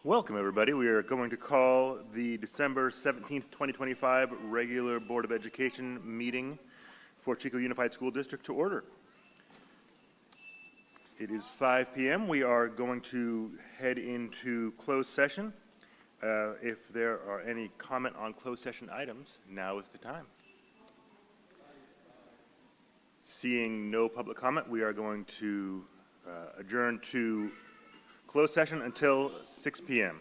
Welcome, everybody. We are going to call the December 17th, 2025 regular Board of Education meeting for Chico Unified School District to order. It is 5 p.m. We are going to head into closed session. If there are any comment on closed session items, now is the time. Seeing no public comment, we are going to adjourn to closed session until 6 p.m.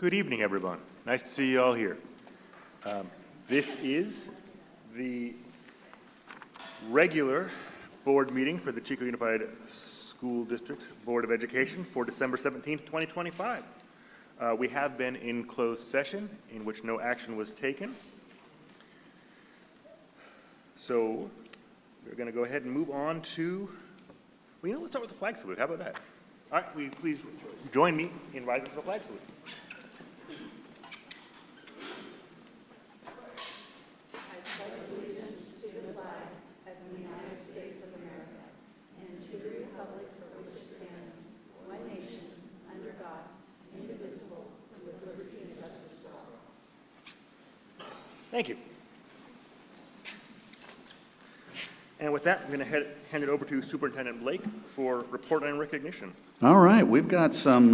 Good evening, everyone. Nice to see you all here. This is the regular board meeting for the Chico Unified School District Board of Education for December 17th, 2025. We have been in closed session in which no action was taken. So we're going to go ahead and move on to, well, let's start with the flag salute. How about that? All right, will you please join me in rising to the flag salute? Thank you. And with that, I'm going to hand it over to Superintendent Blake for report and recognition. All right, we've got some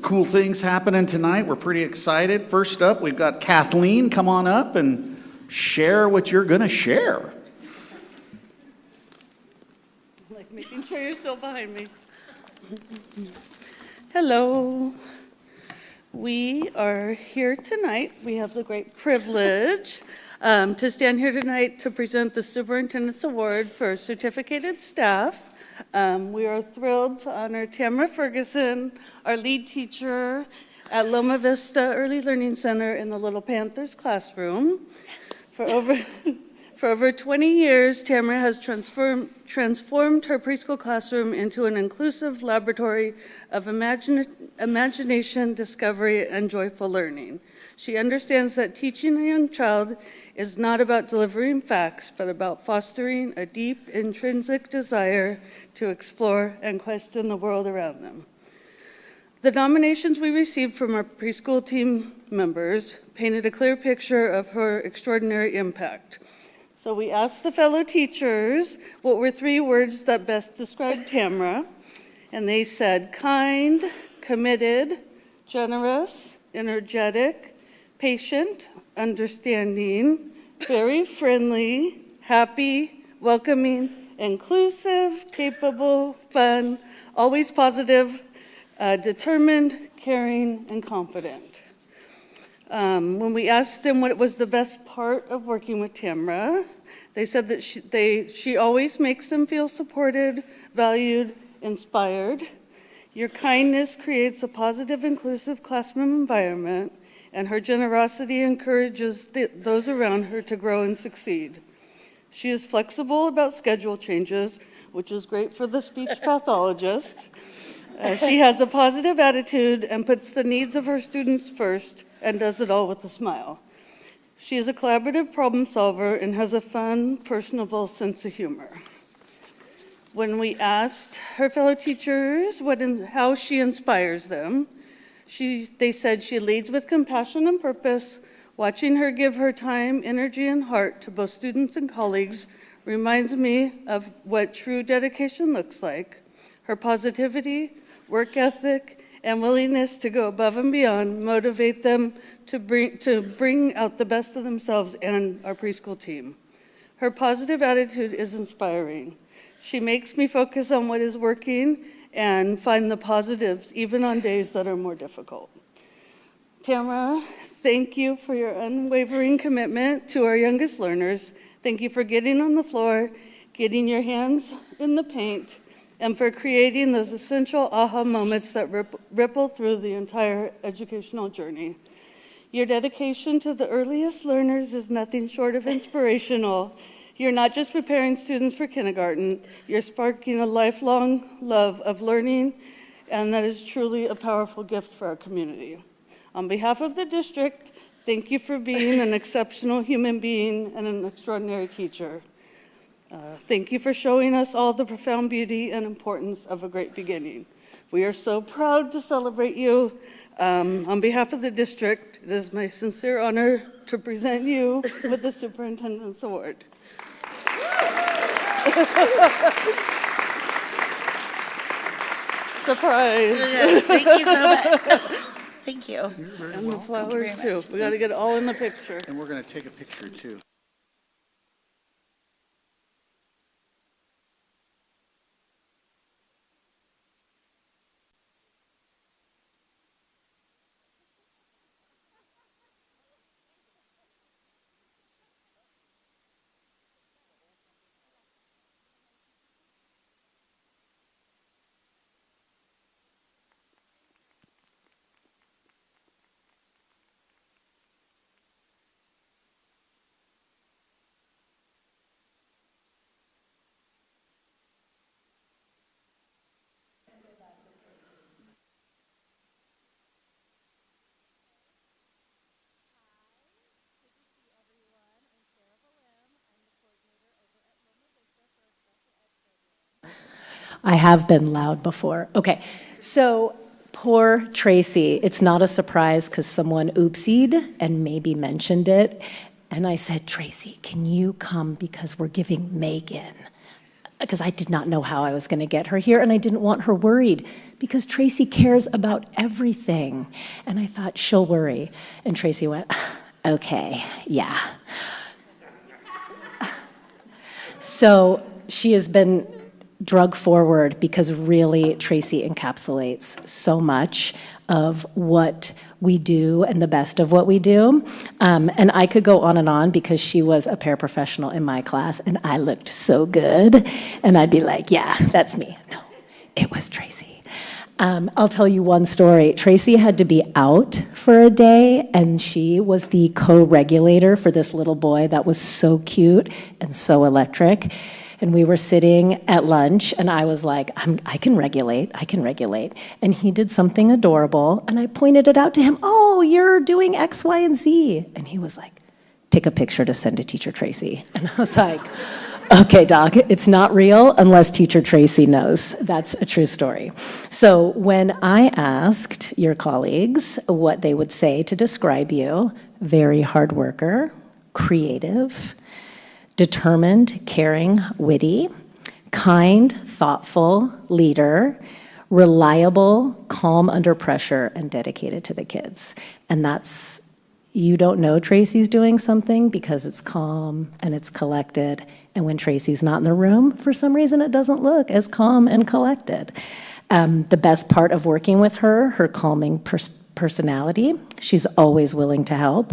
cool things happening tonight. We're pretty excited. First up, we've got Kathleen. Come on up and share what you're going to share. Like making sure you're still behind me. Hello. We are here tonight. We have the great privilege to stand here tonight to present the Superintendent's Award for certificated staff. We are thrilled to honor Tamara Ferguson, our lead teacher at Loma Vista Early Learning Center in the Little Panthers classroom. For over 20 years, Tamara has transformed her preschool classroom into an inclusive laboratory of imagination, discovery, and joyful learning. She understands that teaching a young child is not about delivering facts, but about fostering a deep, intrinsic desire to explore and question the world around them. The nominations we received from our preschool team members painted a clear picture of her extraordinary impact. So we asked the fellow teachers what were 3 words that best described Tamara, and they said kind, committed, generous, energetic, patient, understanding, very friendly, happy, welcoming, inclusive, capable, fun, always positive, determined, caring, and confident. When we asked them what was the best part of working with Tamara, they said that she always makes them feel supported, valued, inspired. Your kindness creates a positive, inclusive classroom environment, and her generosity encourages those around her to grow and succeed. She is flexible about schedule changes, which is great for the speech pathologist. She has a positive attitude and puts the needs of her students first and does it all with a smile. She is a collaborative problem solver and has a fun, personable sense of humor. When we asked her fellow teachers how she inspires them, they said she leads with compassion and purpose. Watching her give her time, energy, and heart to both students and colleagues reminds me of what true dedication looks like. Her positivity, work ethic, and willingness to go above and beyond motivate them to bring out the best of themselves and our preschool team. Her positive attitude is inspiring. She makes me focus on what is working and find the positives, even on days that are more difficult. Tamara, thank you for your unwavering commitment to our youngest learners. Thank you for getting on the floor, getting your hands in the paint, and for creating those essential aha moments that ripple through the entire educational journey. Your dedication to the earliest learners is nothing short of inspirational. You're not just preparing students for kindergarten, you're sparking a lifelong love of learning, and that is truly a powerful gift for our community. On behalf of the district, thank you for being an exceptional human being and an extraordinary teacher. Thank you for showing us all the profound beauty and importance of a great beginning. We are so proud to celebrate you. On behalf of the district, it is my sincere honor to present you with the Superintendent's Award. Surprise. Thank you so much. Thank you. And the flowers too. We got to get it all in the picture. And we're going to take a picture too. I have been loud before. Okay, so poor Tracy. It's not a surprise because someone oopsied and maybe mentioned it. And I said, Tracy, can you come because we're giving Megan? Because I did not know how I was going to get her here, and I didn't want her worried because Tracy cares about everything. And I thought, she'll worry. And Tracy went, okay, yeah. So she has been drug forward because really Tracy encapsulates so much of what we do and the best of what we do. And I could go on because she was a paraprofessional in my class and I looked so good. And I'd be like, yeah, that's me. No, it was Tracy. I'll tell you one story. Tracy had to be out for a day, and she was the co-regulator for this little boy that was so cute and so electric. And we were sitting at lunch, and I was like, I can regulate. And he did something adorable, and I pointed it out to him. Oh, you're doing X, Y, and Z. And he was like, take a picture to send to Teacher Tracy. And I was like, okay, Doc, it's not real unless Teacher Tracy knows. That's a true story. So when I asked your colleagues what they would say to describe you, very hard worker, creative, determined, caring, witty, kind, thoughtful, leader, reliable, calm under pressure, and dedicated to the kids. And that's, you don't know Tracy's doing something because it's calm and it's collected. And when Tracy's not in the room, for some reason it doesn't look as calm and collected. The best part of working with her calming personality. She's always willing to help.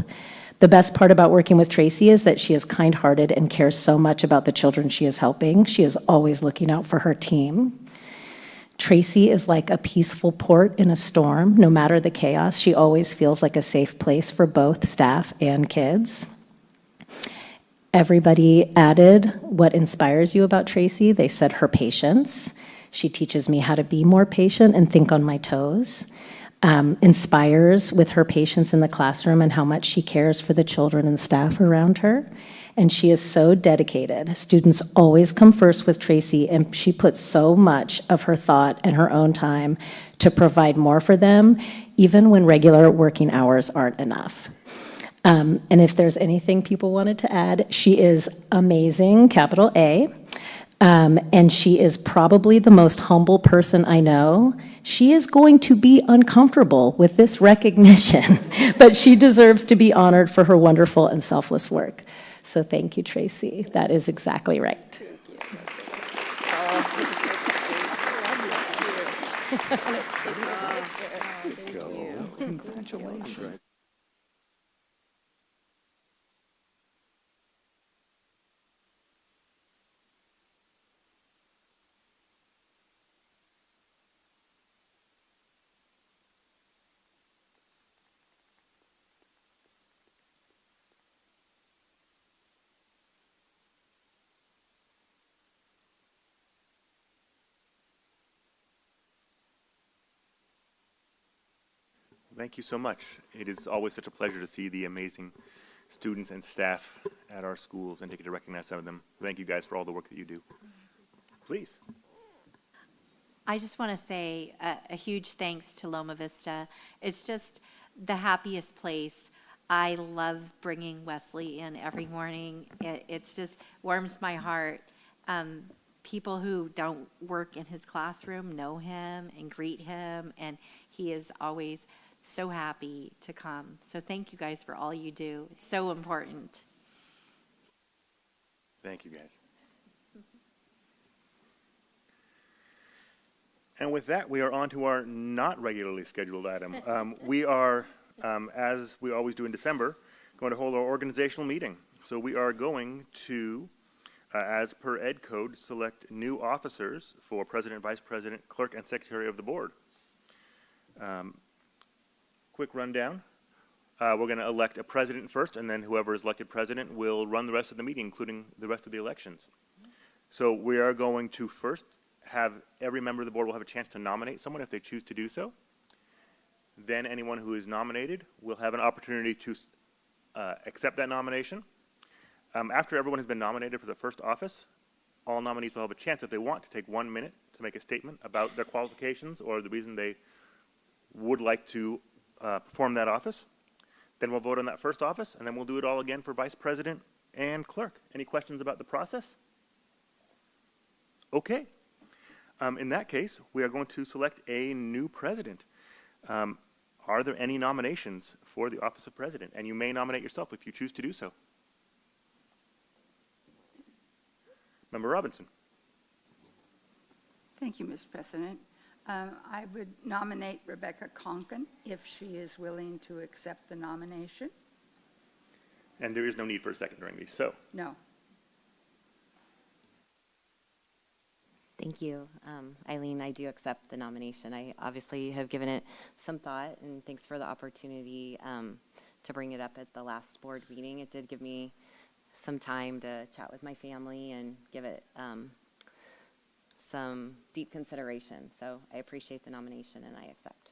The best part about working with Tracy is that she is kind-hearted and cares so much about the children she is helping. She is always looking out for her team. Tracy is like a peaceful port in a storm. No matter the chaos, she always feels like a safe place for both staff and kids. Everybody added what inspires you about Tracy. They said her patience. She teaches me how to be more patient and think on my toes. Inspires with her patience in the classroom and how much she cares for the children and staff around her. And she is so dedicated. Students always come first with Tracy, and she puts so much of her thought and her own time to provide more for them, even when regular working hours aren't enough. And if there's anything people wanted to add, she is amazing, capital A. And she is probably the most humble person I know. She is going to be uncomfortable with this recognition, but she deserves to be honored for her wonderful and selfless work. So thank you, Tracy. That is exactly right. Congratulations. Thank you so much. It is always such a pleasure to see the amazing students and staff at our schools and to get to recognize some of them. Thank you guys for all the work that you do. Please. I just want to say a huge thanks to Loma Vista. It's just the happiest place. I love bringing Wesley in every morning. It's just warms my heart. People who don't work in his classroom know him and greet him, and he is always so happy to come. So thank you guys for all you do. It's so important. Thank you, guys. And with that, we are on to our not regularly scheduled item. We are, as we always do in December, going to hold our organizational meeting. So we are going to, as per Ed Code, select new officers for President, Vice President, Clerk, and Secretary of the Board. Quick rundown. We're going to elect a president first, and then whoever is elected president will run the rest of the meeting, including the rest of the elections. So we are going to first have every member of the board will have a chance to nominate someone if they choose to do so. Then anyone who is nominated will have an opportunity to accept that nomination. After everyone has been nominated for the first office, all nominees will have a chance, if they want, to take 1 minute to make a statement about their qualifications or the reason they would like to perform that office. Then we'll vote on that first office, and then we'll do it all again for vice president and clerk. Any questions about the process? Okay. In that case, we are going to select a new president. Are there any nominations for the office of president? And you may nominate yourself if you choose to do so. Member Robinson. Thank you, Mr. President. I would nominate Rebecca Conkin if she is willing to accept the nomination. And there is no need for a second during these, so. No. Thank you. Eileen, I do accept the nomination. I obviously have given it some thought, and thanks for the opportunity to bring it up at the last board meeting. It did give me some time to chat with my family and give it some deep consideration. So I appreciate the nomination, and I accept.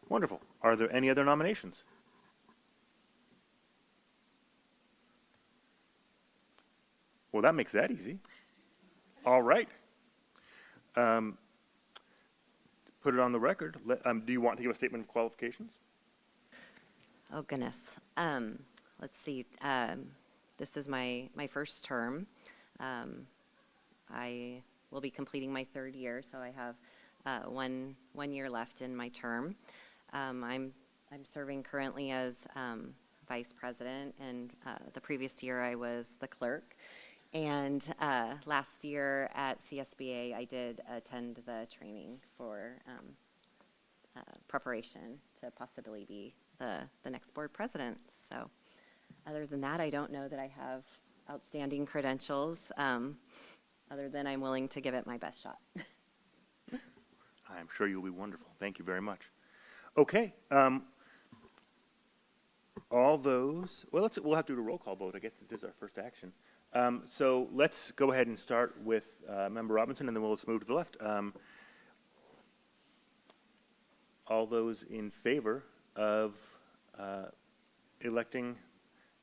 Wonderful. Are there any other nominations? Well, that makes that easy. All right. Put it on the record. Do you want to give a statement of qualifications? Oh, goodness. Let's see. This is my first term. I will be completing my third year, so I have one year left in my term. I'm serving currently as vice president, and the previous year I was the clerk. And last year at CSBA, I did attend the training for preparation to possibly be the next board president. So other than that, I don't know that I have outstanding credentials, other than I'm willing to give it my best shot. I'm sure you'll be wonderful. Thank you very much. Okay. All those, well, we'll have to do a roll call vote. I guess this is our first action. So let's go ahead and start with Member Robinson, and then we'll just move to the left. All those in favor of electing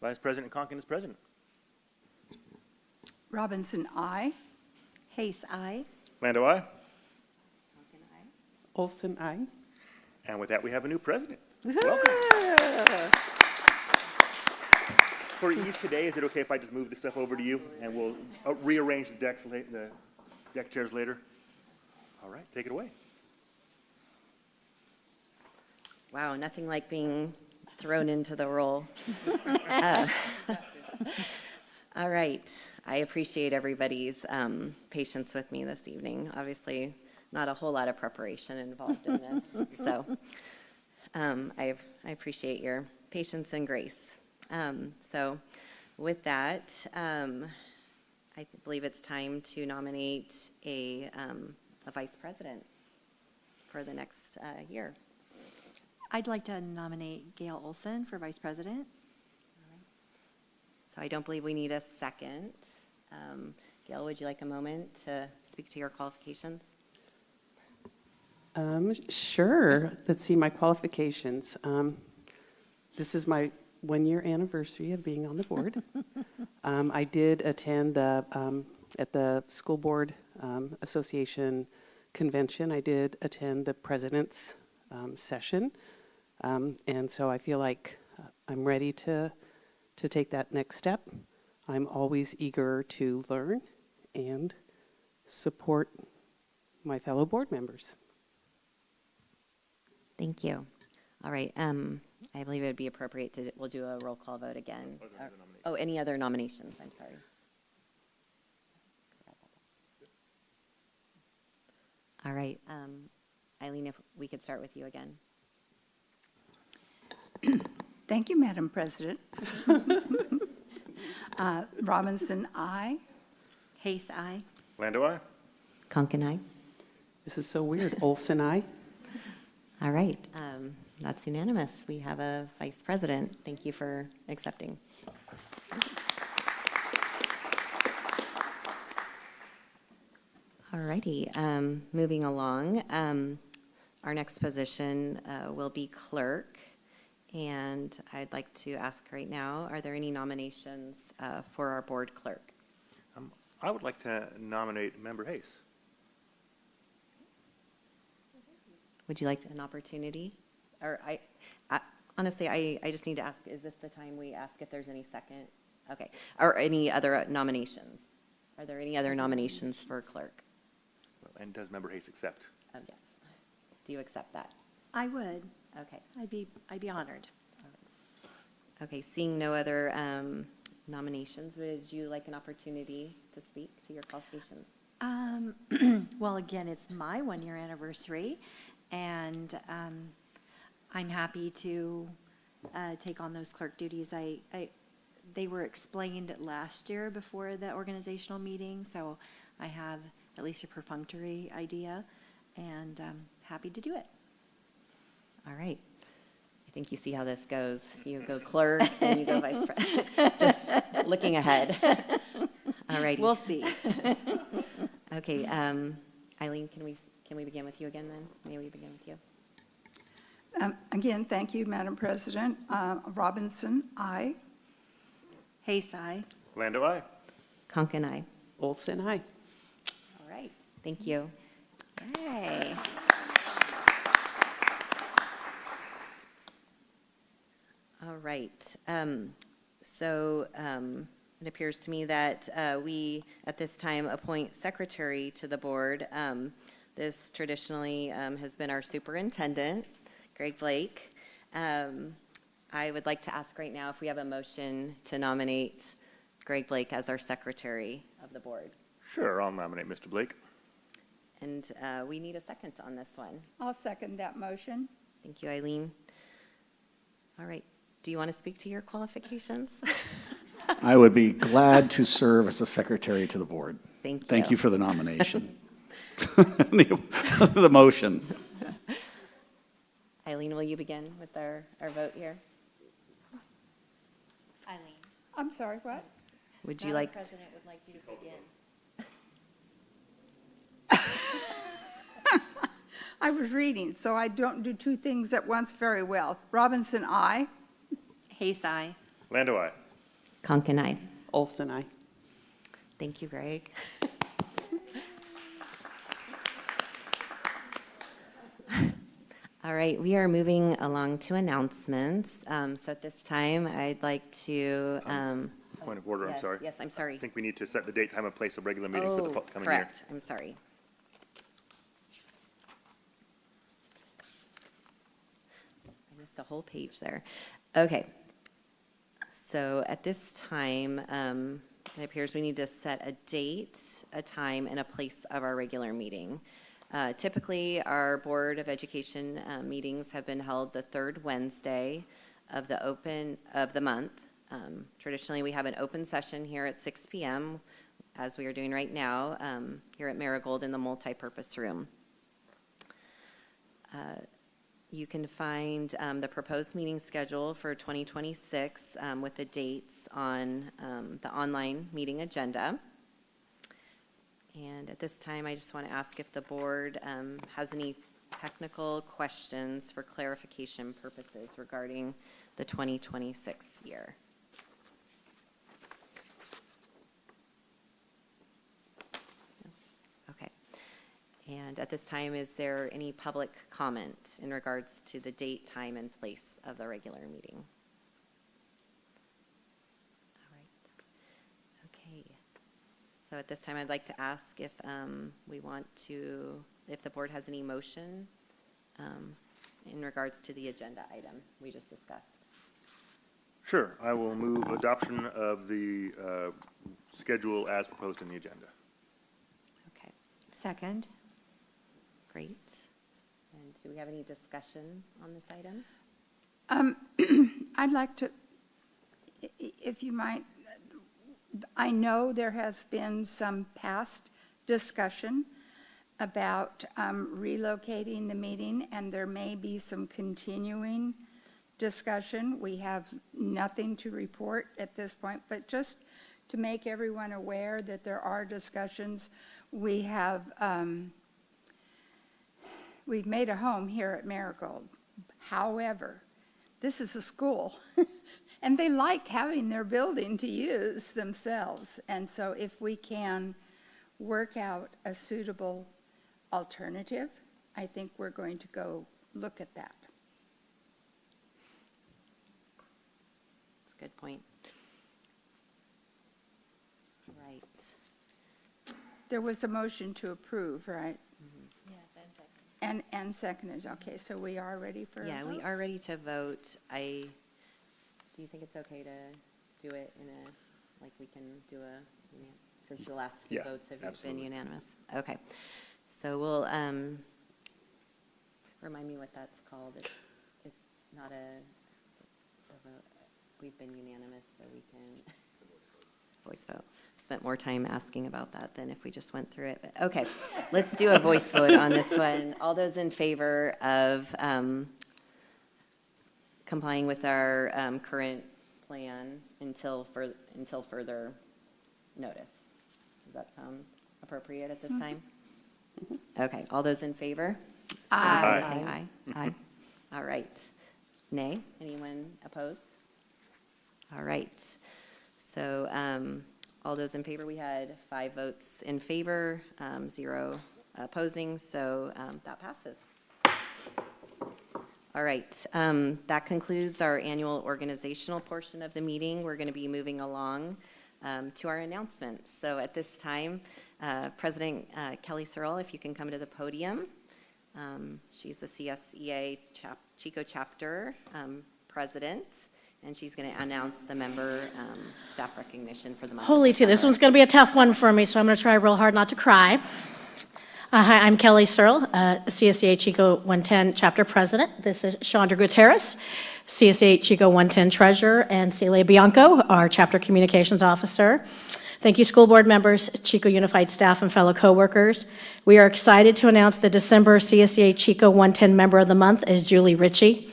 Vice President Conkin as president? Robinson, aye. Hayes, aye. Lando, aye. Olson, aye. And with that, we have a new president. Welcome. For ease today, is it okay if I just move this stuff over to you, and we'll rearrange the deck chairs later? All right, take it away. Wow, nothing like being thrown into the role. All right, I appreciate everybody's patience with me this evening. Obviously, not a whole lot of preparation involved in this, so I appreciate your patience and grace. So with that, I believe it's time to nominate a vice president for the next year. I'd like to nominate Gail Olson for vice president. So I don't believe we need a second. Gail, would you like a moment to speak to your qualifications? Sure. Let's see my qualifications. This is my one-year anniversary of being on the board. I did attend at the School Board Association convention. I did attend the president's session, and so I feel like I'm ready to take that next step. I'm always eager to learn and support my fellow board members. Thank you. All right. I believe it would be appropriate to, we'll do a roll call vote again. Oh, any other nominations? I'm sorry. All right. Eileen, if we could start with you again. Thank you, Madam President. Robinson, aye. Hayes, aye. Lando, aye. Conkin, aye. This is so weird. Olson, aye. All right. That's unanimous. We have a vice president. Thank you for accepting. All righty. Moving along, our next position will be clerk. And I'd like to ask right now, are there any nominations for our board clerk? I would like to nominate Member Hayes. Would you like an opportunity? Or honestly, I just need to ask, is this the time we ask if there's any second? Okay, or any other nominations? Are there any other nominations for clerk? And does Member Hayes accept? Oh, yes. Do you accept that? I would. Okay. I'd be honored. Okay, seeing no other nominations, would you like an opportunity to speak to your qualifications? Well, again, it's my 1-year anniversary, and I'm happy to take on those clerk duties. They were explained last year before the organizational meeting, so I have at least a perfunctory idea, and I'm happy to do it. All right. I think you see how this goes. You go clerk, then you go vice president. Just looking ahead. All righty. We'll see. Okay, Eileen, can we begin with you again then? May we begin with you? Again, thank you, Madam President. Robinson, aye. Hayes, aye. Lando, aye. Conkin, aye. Olson, aye. All right, thank you. Yay. All right. So it appears to me that we, at this time, appoint secretary to the board. This traditionally has been our superintendent, Greg Blake. I would like to ask right now if we have a motion to nominate Greg Blake as our secretary of the board. Sure, I'll nominate Mr. Blake. And we need a second on this one. I'll second that motion. Thank you, Eileen. All right. Do you want to speak to your qualifications? I would be glad to serve as the secretary to the board. Thank you. Thank you for the nomination. The motion. Eileen, will you begin with our vote here? Eileen. I'm sorry, what? Would you like? President would like you to begin. I was reading, so I don't do two things at once very well. Robinson, aye. Hayes, aye. Lando, aye. Conkin, aye. Olson, aye. Thank you, Greg. All right, we are moving along to announcements. So at this time, I'd like to. Point of order, I'm yes, sorry. Yes, I'm sorry. I think we need to set the date, time, and place of regular meeting for the coming year. Correct. I'm sorry. I missed a whole page there. Okay. So at this time, it appears we need to set a date, a time, and a place of our regular meeting. Typically, our Board of Education meetings have been held the third Wednesday of the month. Traditionally, we have an open session here at 6 p.m., as we are doing right now, here at Marigold in the multipurpose room. You can find the proposed meeting schedule for 2026 with the dates on the online meeting agenda. And at this time, I just want to ask if the board has any technical questions for clarification purposes regarding the 2026 year. Okay. And at this time, is there any public comment in regards to the date, time, and place of the regular meeting? All right. Okay. So at this time, I'd like to ask if if the board has any motion in regards to the agenda item we just discussed. Sure, I will move adoption of the schedule as proposed in the agenda. Okay, Second. great. And do we have any discussion on this item? I'd like to, if you might, I know there has been some past discussion about relocating the meeting, and there may be some continuing discussion. We have nothing to report at this point, but just to make everyone aware that there are discussions, we have, we've made a home here at Marigold. However, this is a school, and they like having their building to use themselves. And so if we can work out a suitable alternative, I think we're going to go look at that. That's a good point. Right. There was a motion to approve, right? And seconded, okay, so we are ready for a Yeah, we vote? are ready to vote. Do you think it's okay to do it in a, like we can do since the last few Yeah, votes have been absolutely. unanimous? Okay. So we'll, remind me what that's called. It's not a vote. We've been unanimous, so we can. Voice vote. Spent more time asking about that than if we just went through it. But okay, let's do a voice vote on this one. All those in favor of complying with our current plan until further notice? Does that sound appropriate at this time? Okay, all those in favor? Aye. Say aye. Aye. All right. Nay? Anyone opposed? All right. So all those in favor, we had 5 votes in favor, 0 opposing, so that passes. All right, that concludes our annual organizational portion of the meeting. We're going to be moving along to our announcements. So at this time, President Kelly Searle, if you can come to the podium. She's the CSEA Chico chapter president. And she's going to announce the member staff recognition for the month. Holy tea, this one's going to be a tough one for me, so I'm going to try real hard not to cry. Hi, I'm Kelly Searle, CSEA Chico 110 chapter president. This is Chandra Gutierrez, CSEA Chico 110 treasurer, and Celia Bianco, our chapter communications officer. Thank you, school board members, Chico Unified staff, and fellow coworkers. We are excited to announce the December CSEA Chico 110 member of the month is Julie Ritchie.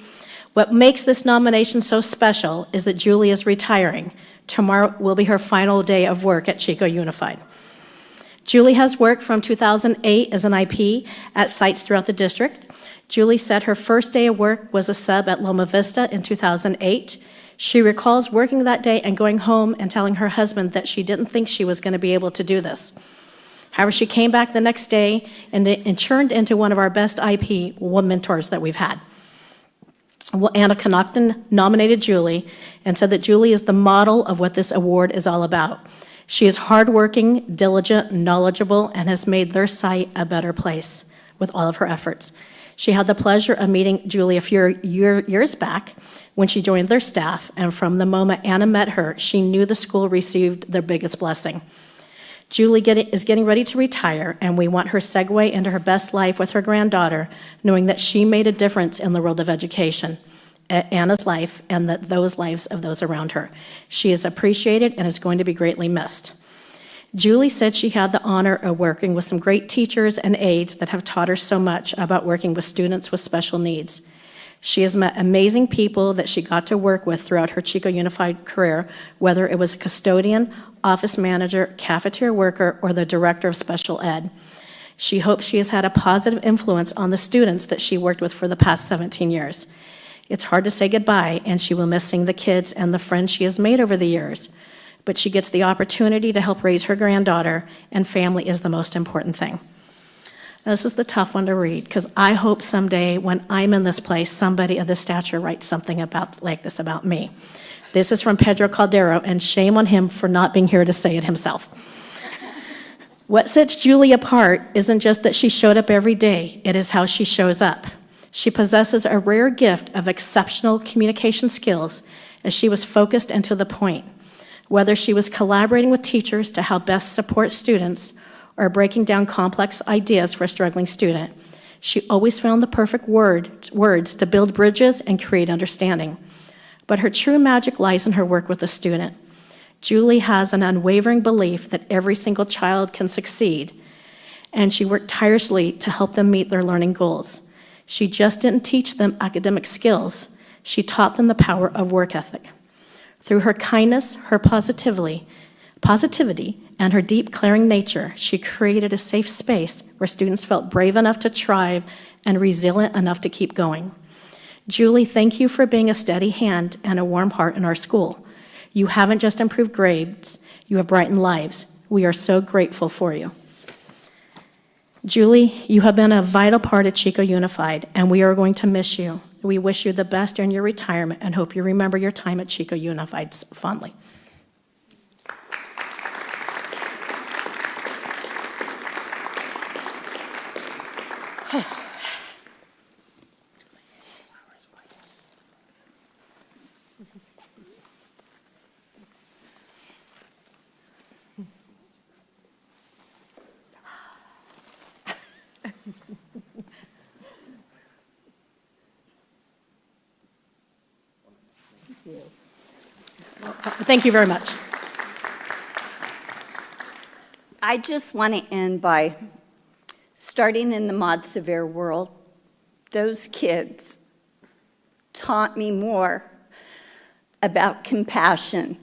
What makes this nomination so special is that Julie is retiring. Tomorrow will be her final day of work at Chico Unified. Julie has worked from 2008 as an IP at sites throughout the district. Julie said her first day of work was a sub at Loma Vista in 2008. She recalls working that day and going home and telling her husband that she didn't think she was going to be able to do this. However, she came back the next day and turned into one of our best IP mentors that we've had. Well, Anna Connaughton nominated Julie and said that Julie is the model of what this award is all about. She is hardworking, diligent, knowledgeable, and has made their site a better place with all of her efforts. She had the pleasure of meeting Julie a few years back when she joined their staff, and from the moment Anna met her, she knew the school received their biggest blessing. Julie is getting ready to retire, and we want her segue into her best life with her granddaughter, knowing that she made a difference in the world of education, Anna's life, and those lives of those around her. She is appreciated and is going to be greatly missed. Julie said she had the honor of working with some great teachers and aides that have taught her so much about working with students with special needs. She has met amazing people that she got to work with throughout her Chico Unified career, whether it was a custodian, office manager, cafeteria worker, or the director of special ed. She hopes she has had a positive influence on the students that she worked with for the past 17 years. It's hard to say goodbye, and she will miss seeing the kids and the friends she has made over the years. But she gets the opportunity to help raise her granddaughter, and family is the most important thing. Now, this is the tough one to read, because I hope someday when I'm in this place, somebody of this stature writes something like this about me. This is from Pedro Caldero, and shame on him for not being here to say it himself. What sets Julie apart isn't just that she showed up every day, it is how she shows up. She possesses a rare gift of exceptional communication skills, as she was focused and to the point. Whether she was collaborating with teachers to help best support students or breaking down complex ideas for a struggling student, she always found the perfect words to build bridges and create understanding. But her true magic lies in her work with the student. Julie has an unwavering belief that every single child can succeed, and she worked tirelessly to help them meet their learning goals. She just didn't teach them academic skills. She taught them the power of work ethic. Through her kindness, her positivity, and her deep, caring nature, she created a safe space where students felt brave enough to try and resilient enough to keep going. Julie, thank you for being a steady hand and a warm heart in our school. You haven't just improved grades, you have brightened lives. We are so grateful for you. Julie, you have been a vital part of Chico Unified, and we are going to miss you. We wish you the best in your retirement and hope you remember your time at Chico Unified fondly. Thank you very much. I just want to end by starting in the Mod Severe world. Those kids taught me more about compassion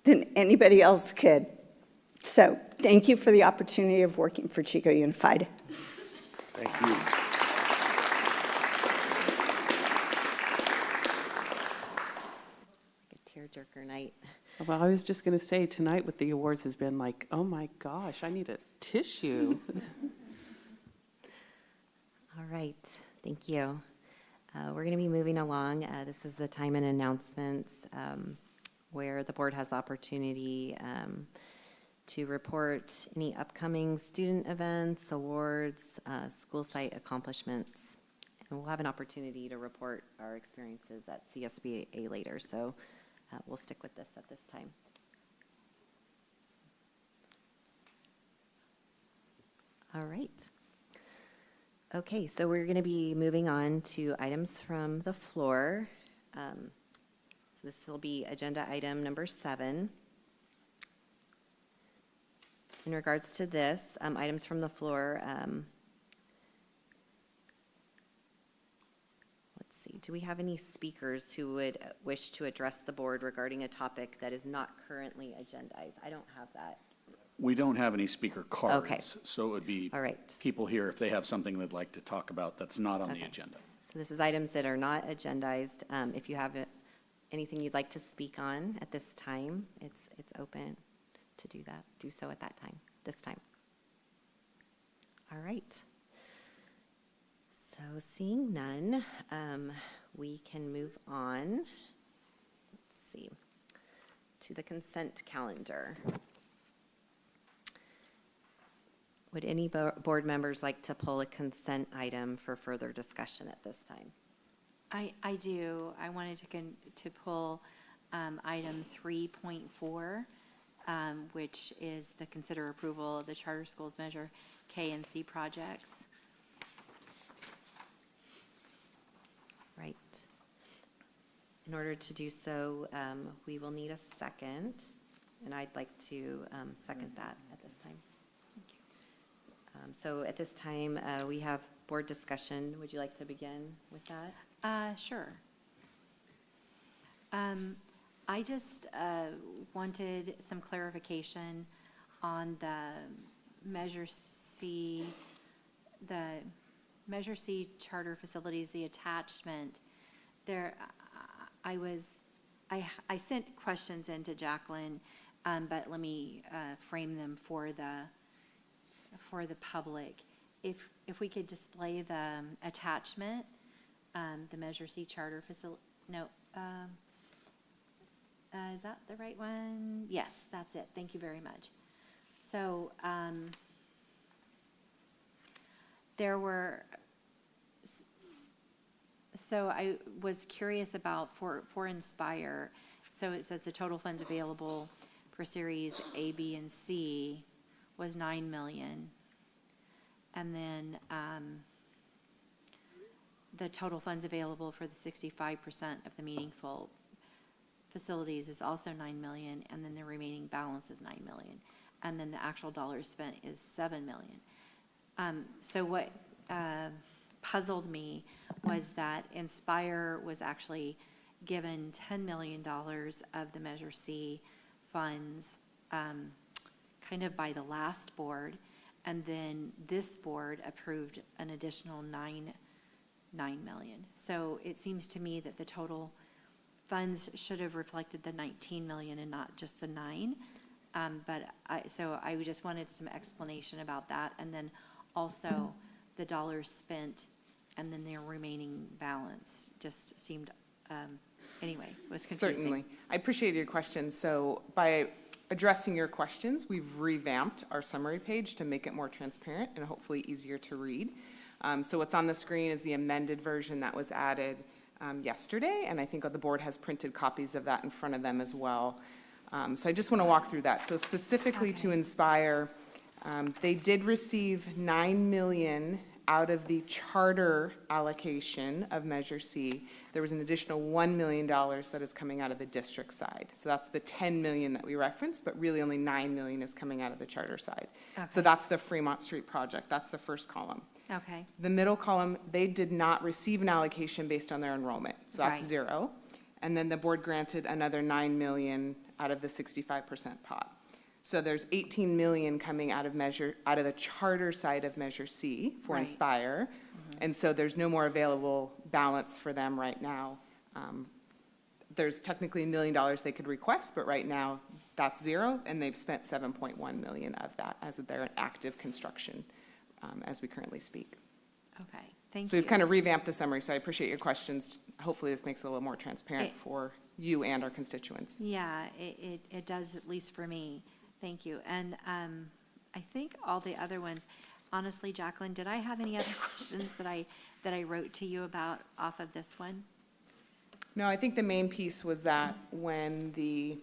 than anybody else could. So thank you for the opportunity of working for Chico Unified. Thank you. Tearjerker night. Well, I was just going to say, tonight with the awards has been like, oh my gosh, I need a tissue. All right, thank you. We're going to be moving along. This is the time and announcements where the board has the opportunity to report any upcoming student events, awards, school site accomplishments. And we'll have an opportunity to report our experiences at CSBA later, so we'll stick with this at this time. All right. Okay, so we're going to be moving on to items from the floor. So this will be agenda item number 7. In regards to this, items from the floor, let's see, do we have any speakers who would wish to address the board regarding a topic that is not currently agendized? I don't have that. We don't have any speaker cards. Okay. So it would be All right. people here, if they have something they'd like to talk about that's not on the Okay. agenda. So this is items that are not agendized. If you have anything you'd like to speak on at this time, it's open to do that. Do so at that time, this time. All right. So seeing none, we can move on. Let's see, to the consent calendar. Would any board members like to pull a consent item for further discussion at this time? I do. I wanted to pull item 3.4, which is the consider approval of the charter schools measure K and C projects. Right. In order to do so, we will need a second, and I'd like to second that at this time. So at this time, we have board discussion. Would you like to begin with that? Sure. I just wanted some clarification on the Measure C charter facilities, the attachment. There, I sent questions into Jacqueline, but let me frame them for the public. If we could display the attachment, the Measure C charter facility, no, is that the right one? Yes, that's it. Thank you very much. So, so I was curious about for Inspire. So it says the total funds available for Series A, B, and C was $9 million. And then the total funds available for the 65% of the meaningful facilities is also $9 million, and then the remaining balance is $9 million. And then the actual dollars spent is $7 million. So what puzzled me was that Inspire was actually given $10 million of the Measure C funds kind of by the last board, and then this board approved an additional $9 million. So it seems to me that the total funds should have reflected the 19 million and not just the 9. So I just wanted some explanation about that. And then also the dollars spent and then their remaining balance just seemed, anyway, was confusing. Certainly. I appreciate your question. So by addressing your questions, we've revamped our summary page to make it more transparent and hopefully easier to read. So what's on the screen is the amended version that was added yesterday, and I think the board has printed copies of that in front of them as well. So I just want to walk through that. So specifically to Inspire, they did receive $9 million out of the charter allocation of Measure C. There was an additional $1 million that is coming out of the district side. So that's the $10 million that we referenced, but really only $9 million is coming out of the charter side. So Okay. that's the Fremont Street project. That's the first column. Okay, The middle column, they did not receive an allocation based on their enrollment, so that's Right. 0. And then the board granted another $9 million out of the 65% pot. So there's $18 million coming out of the charter side of Measure C for Right. Inspire. And so there's no more available balance for them right now. There's technically $1 million they could request, but right now that's 0, and they've spent $7.1 million of that as they're in active construction as we currently speak. okay, thank you. So we've kind of revamped the summary, so I appreciate your questions. Hopefully this makes it a little more transparent for you and our constituents. Yeah, it does, at least for me. Thank you. And I think all the other ones, honestly, Jacqueline, did I have any other questions that I wrote to you about off of this one? No, I think the main piece was that when the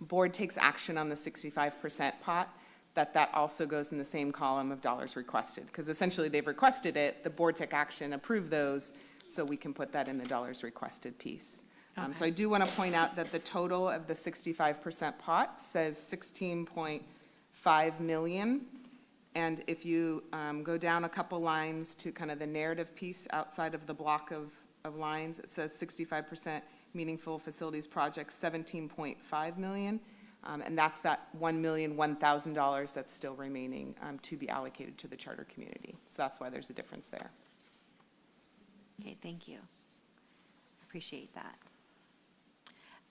board takes action on the 65% pot, that also goes in the same column of dollars requested. Because essentially they've requested it, the board took action, approved those, so we can put that in the dollars requested piece. So I do want to point out that the total of the 65% pot says 16.5 million. And if you go down a couple lines to kind of the narrative piece outside of the block of lines, it says 65% meaningful facilities projects, 17.5 million. And that's that $1,001,000 that's still remaining to be allocated to the charter community. So that's why there's a difference there. Okay, thank you. Appreciate that.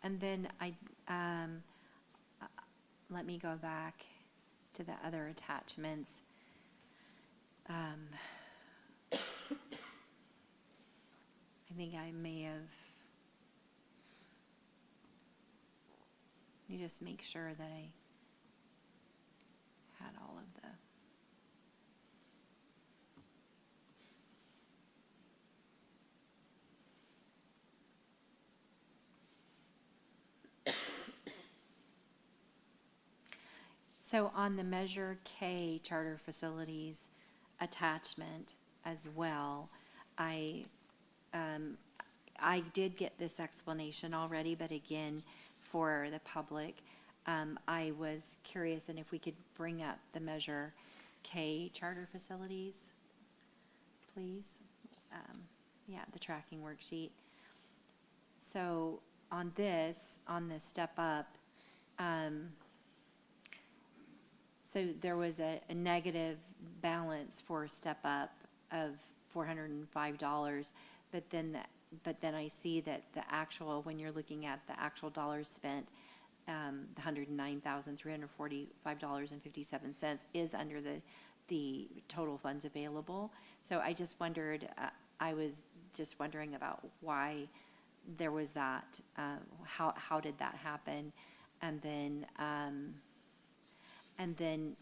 And then let me go back to the other attachments. I think I may have, let me just make sure that I had all of the. So on the Measure K charter facilities attachment as well, I did get this explanation already, but again, for the public, I was curious, and if we could bring up the Measure K charter facilities, please. Yeah, the tracking worksheet. So on the step up, so there was a negative balance for step up of $405, but then I see that the actual, when you're looking at the actual dollars spent, the $109,345.57 is under the total funds available. So I just wondered, I was just wondering about why there was that, how did that happen? And then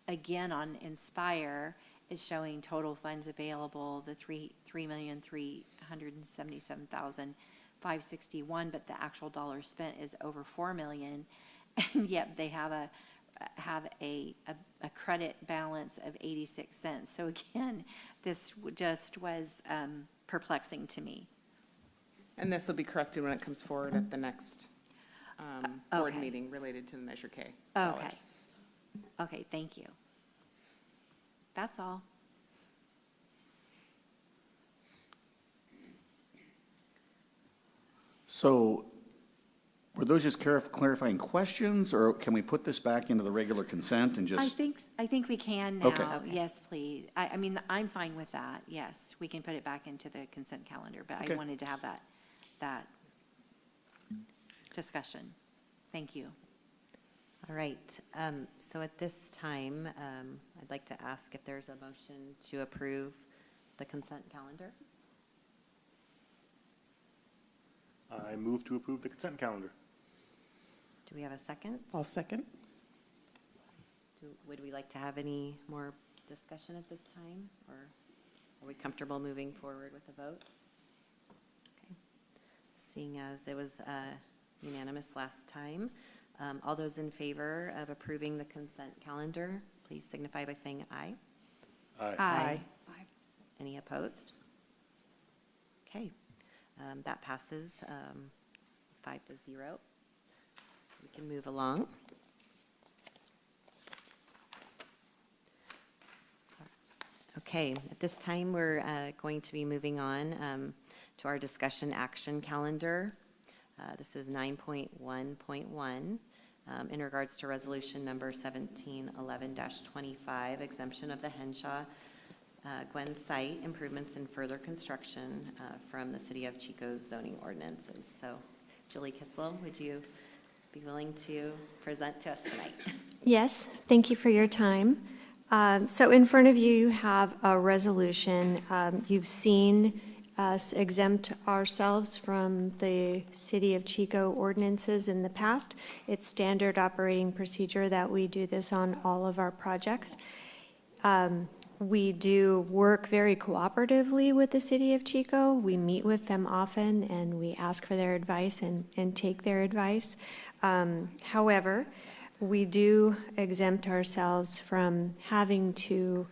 again on Inspire, it's showing total funds available, the $3,377,561, but the actual dollars spent is over $4 million, and yet they have a credit balance of 86 cents. So again, this just was perplexing to me. And this will be corrected when it comes forward at the next board Okay. meeting related to the Measure K Okay. dollars. Okay, thank you. That's all. So were those just clarifying questions, or can we put this back into the regular consent and I just? think we can Okay. now. Yes, please. I mean, I'm fine with that. Yes, we can put it back into the consent calendar, but Okay. I wanted to have that discussion. Thank you. All right, so at this time, I'd like to ask if there's a motion to approve the consent calendar. I move to approve the consent calendar. Do we have a second? I'll second. Would we like to have any more discussion at this time, or are we comfortable moving forward with the vote? Okay. Seeing as it was unanimous last time, all those in favor of approving the consent calendar, please signify by saying aye. Aye. Any opposed? Okay, that passes 5-0. So we can move along. Okay, at this time, we're going to be moving on to our discussion action calendar. This is 9.1.1 in regards to resolution number 1711-25, exemption of the Henshaw Gwen site improvements and further construction from the City of Chico's zoning ordinances. So, Julie Kissel, would you be willing to present to us tonight? Yes, thank you for your time. So in front of you, you have a resolution. You've seen us exempt ourselves from the City of Chico ordinances in the past. It's standard operating procedure that we do this on all of our projects. We do work very cooperatively with the City of Chico. We meet with them often, and we ask for their advice and take their advice. However, we do exempt ourselves from having to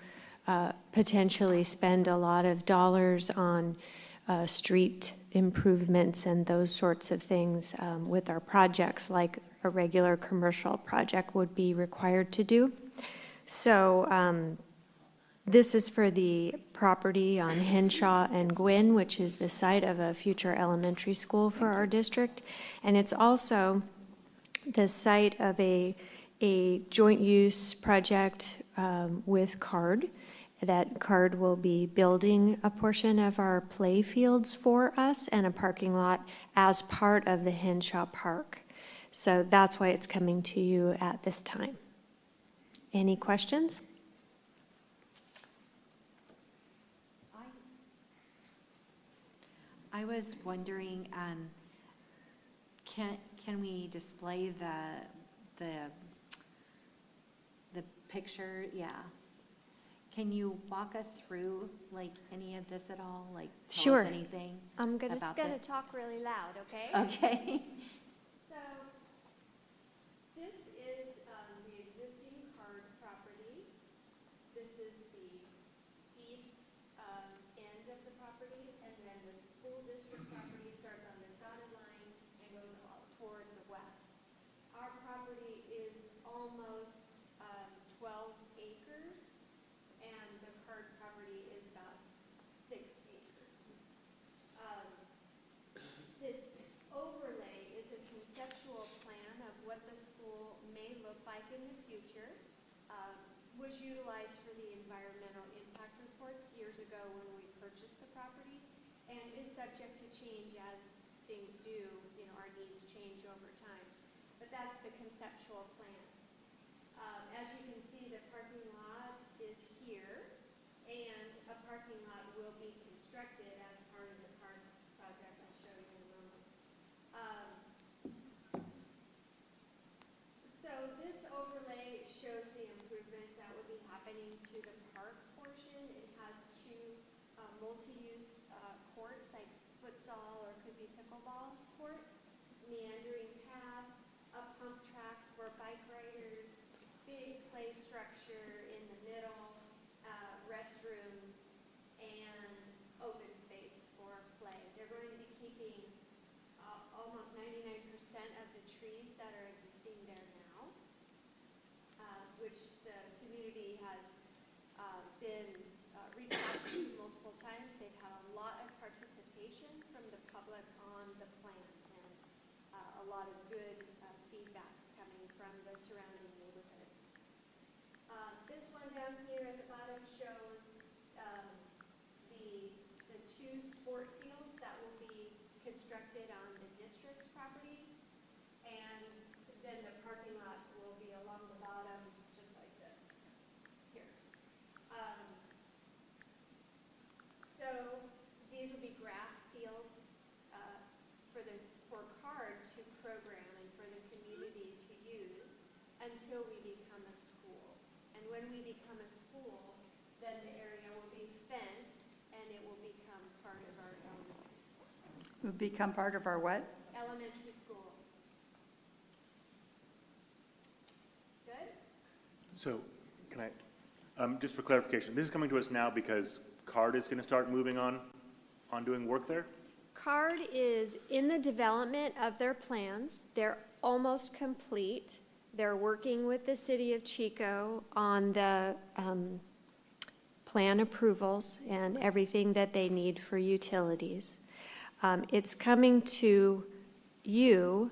potentially spend a lot of dollars on street improvements and those sorts of things with our projects, like a regular commercial project would be required to do. So this is for the property on Henshaw and Gwynn, which is the site of a future elementary school for our district. And it's also the site of a joint use project with CARD. That CARD will be building a portion of our play fields for us and a parking lot as part of the Henshaw Park. So that's why it's coming to you at this time. Any questions? I was wondering, can we display the picture? Yeah. Can you walk us through like any of this at all? Like tell Sure. us anything? I'm about just going to talk really loud, okay? Okay. So this is the existing CARD property. This is the east end of the property, and then the school district property starts on this dotted line and goes all toward the west. Our property is almost 12 acres, and the CARD property is about 6 acres. This overlay is a conceptual plan of what the school may look like in the future. Was utilized for the environmental impact reports years ago when we purchased the property, and is subject to change as things do, our needs change over time. But that's the conceptual plan. As you can see, the parking lot is here, and a parking lot will be constructed as part of the park project I'll show you in a moment. So this overlay shows the improvements that would be happening to the park portion. It has two multi-use courts, like futsal or could be pickleball courts, meandering path, a pump track for bike riders, big play structure in the middle, restrooms, and open space for play. They're going to be keeping almost 99% of the trees that are existing there now, which the community has been reached out to multiple times. They've had a lot of participation from the public on the plan, and a lot of good feedback coming from the surrounding neighborhoods. This one down here at the bottom shows the two sport fields that will be constructed on the district's property, and then the parking lot will be until we become a school. And when we become a school, then the area will be fenced and it will become part of our elementary school. Would become part of our what? Elementary school. Good? So, can I, just for clarification, this is coming to us now because CARD is going to start moving on doing work there? CARD is in the development of their plans. They're almost complete. They're working with the city of Chico on the plan approvals and everything that they need for utilities. It's coming to you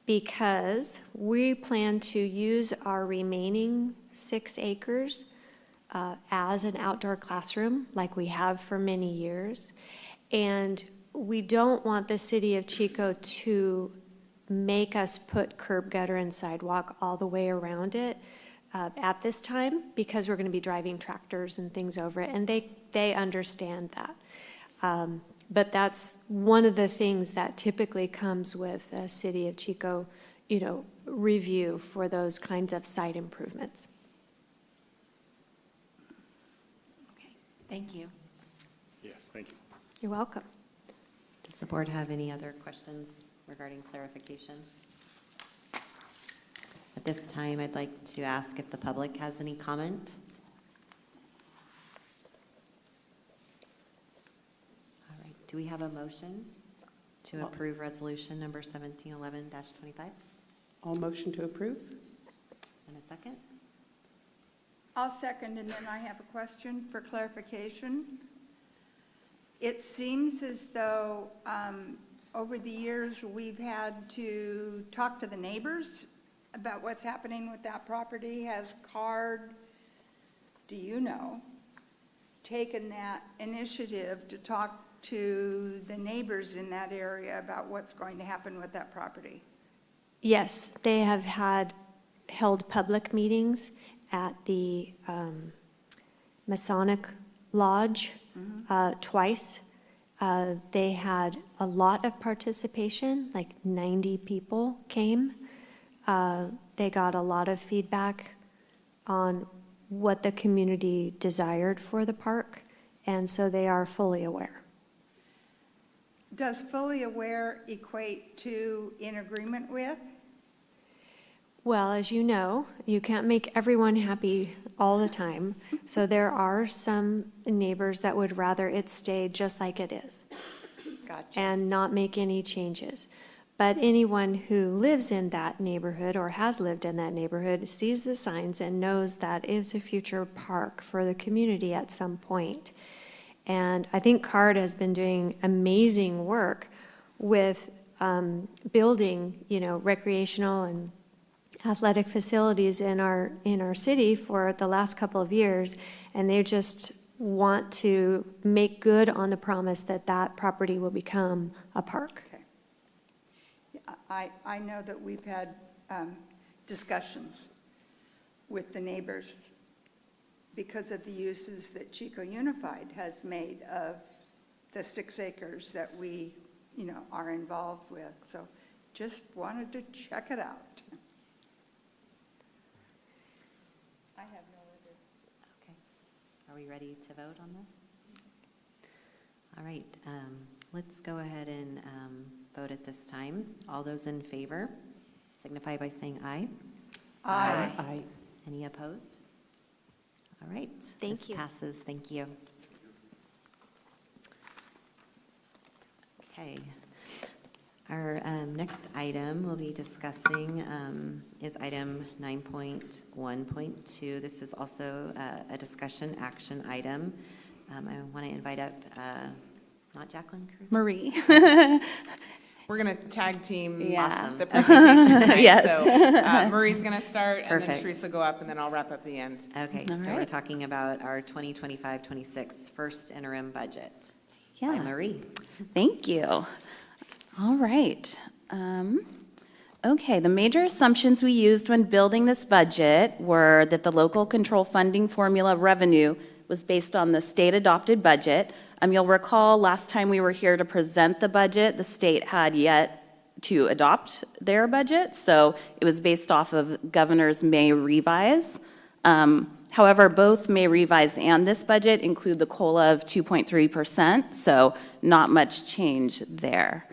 because we plan to use our remaining 6 acres as an outdoor classroom like we have for many years. And we don't want the city of Chico to make us put curb, gutter, and sidewalk all the way around it at this time, because we're going to be driving tractors and things over it, and they understand that. But that's one of the things that typically comes with a city of Chico, review for those kinds of site improvements. Okay, thank you. Yes, thank you. You're welcome. Does the board have any other questions regarding clarification? At this time, I'd like to ask if the public has any comment. All right, do we have a motion to approve resolution number 1711-25? All motion to approve? And a second? I'll second, and then I have a question for clarification. It seems as though over the years, we've had to talk to the neighbors about what's happening with that property. Has CARD, do you know, taken that initiative to talk to the neighbors in that area about what's going to happen with that property? Yes, they have held public meetings at the Masonic Lodge twice. They had a lot of participation, like 90 people came. They got a lot of feedback on what the community desired for the park, and so they are fully aware. Does fully aware equate to in agreement with? Well, as you know, you can't make everyone happy all the time. So there are some neighbors that would rather it stay just like it is. Gotcha. And not make any changes. But anyone who lives in that neighborhood or has lived in that neighborhood sees the signs and knows that is a future park for the community at some point. And I think CARD has been doing amazing work with building, recreational and athletic facilities in our city for the last couple of years, and they just want to make good on the promise that that property will become a park. Okay. I know that we've had discussions with the neighbors because of the uses that Chico Unified has made of the 6 acres that we, are involved with. So just wanted to check it out. I have no other. Okay. Are we ready to vote on this? All right, let's go ahead and vote at this time. All those in favor signify by saying aye. Aye. Aye. Any opposed? All right. Thank you. This passes. Thank you. Okay. Our next item we'll be discussing is item 9.1.2. This is also a discussion action item. I want to invite up, not Jacqueline Cruz? Marie. We're going to tag team Yeah. the presentation tonight. Yes. So Marie's going to start, and then Perfect. Teresa go up, and then I'll wrap up the end. Okay, All so we're right. talking about our 2025-26 first interim budget. Yeah. By Marie. Thank you. All right. Okay, the major assumptions we used when building this budget were that the local control funding formula revenue was based on the state-adopted budget. You'll recall last time we were here to present the budget, the state had yet to adopt their budget, so it was based off of governor's May revise. However, both May revise and this budget include the COLA of 2.3%, so not much change there.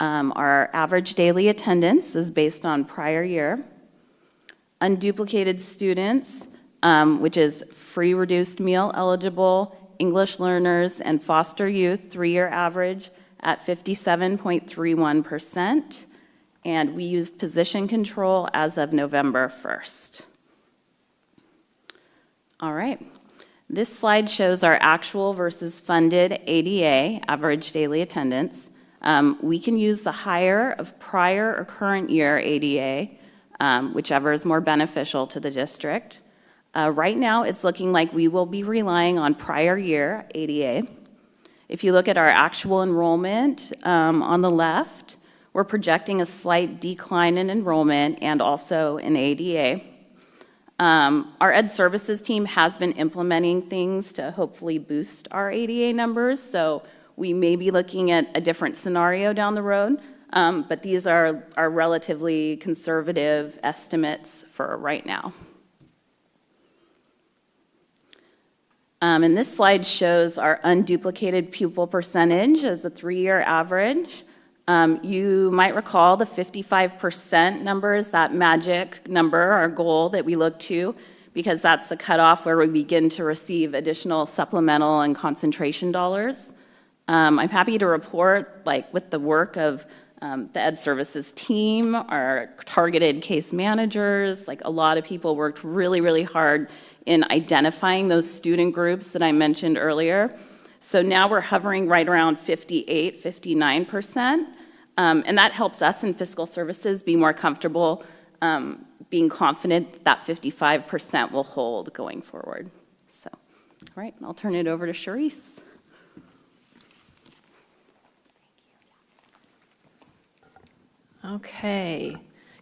Our average daily attendance is based on prior year. Unduplicated students, which is free reduced meal eligible, English learners, and foster youth, 3-year average at 57.31%, and we used position control as of November 1st. All right. This slide shows our actual versus funded ADA, average daily attendance. We can use the higher of prior or current year ADA, whichever is more beneficial to the district. Right now, it's looking like we will be relying on prior year ADA. If you look at our actual enrollment on the left, we're projecting a slight decline in enrollment and also in ADA. Our Ed Services team has been implementing things to hopefully boost our ADA numbers, so we may be looking at a different scenario down the road, but these are relatively conservative estimates for right now. And this slide shows our unduplicated pupil percentage as a 3-year average. You might recall the 55% number is that magic number, our goal that we look to, because that's the cutoff where we begin to receive additional supplemental and concentration dollars. I'm happy to report, like with the work of the Ed Services team, our targeted case managers, like a lot of people worked really, really hard in identifying those student groups that I mentioned earlier. So now we're hovering right around 58, 59%, and that helps us in fiscal services be more comfortable being confident that 55% will hold going forward. So, all right, I'll turn it over to Charisse. Okay.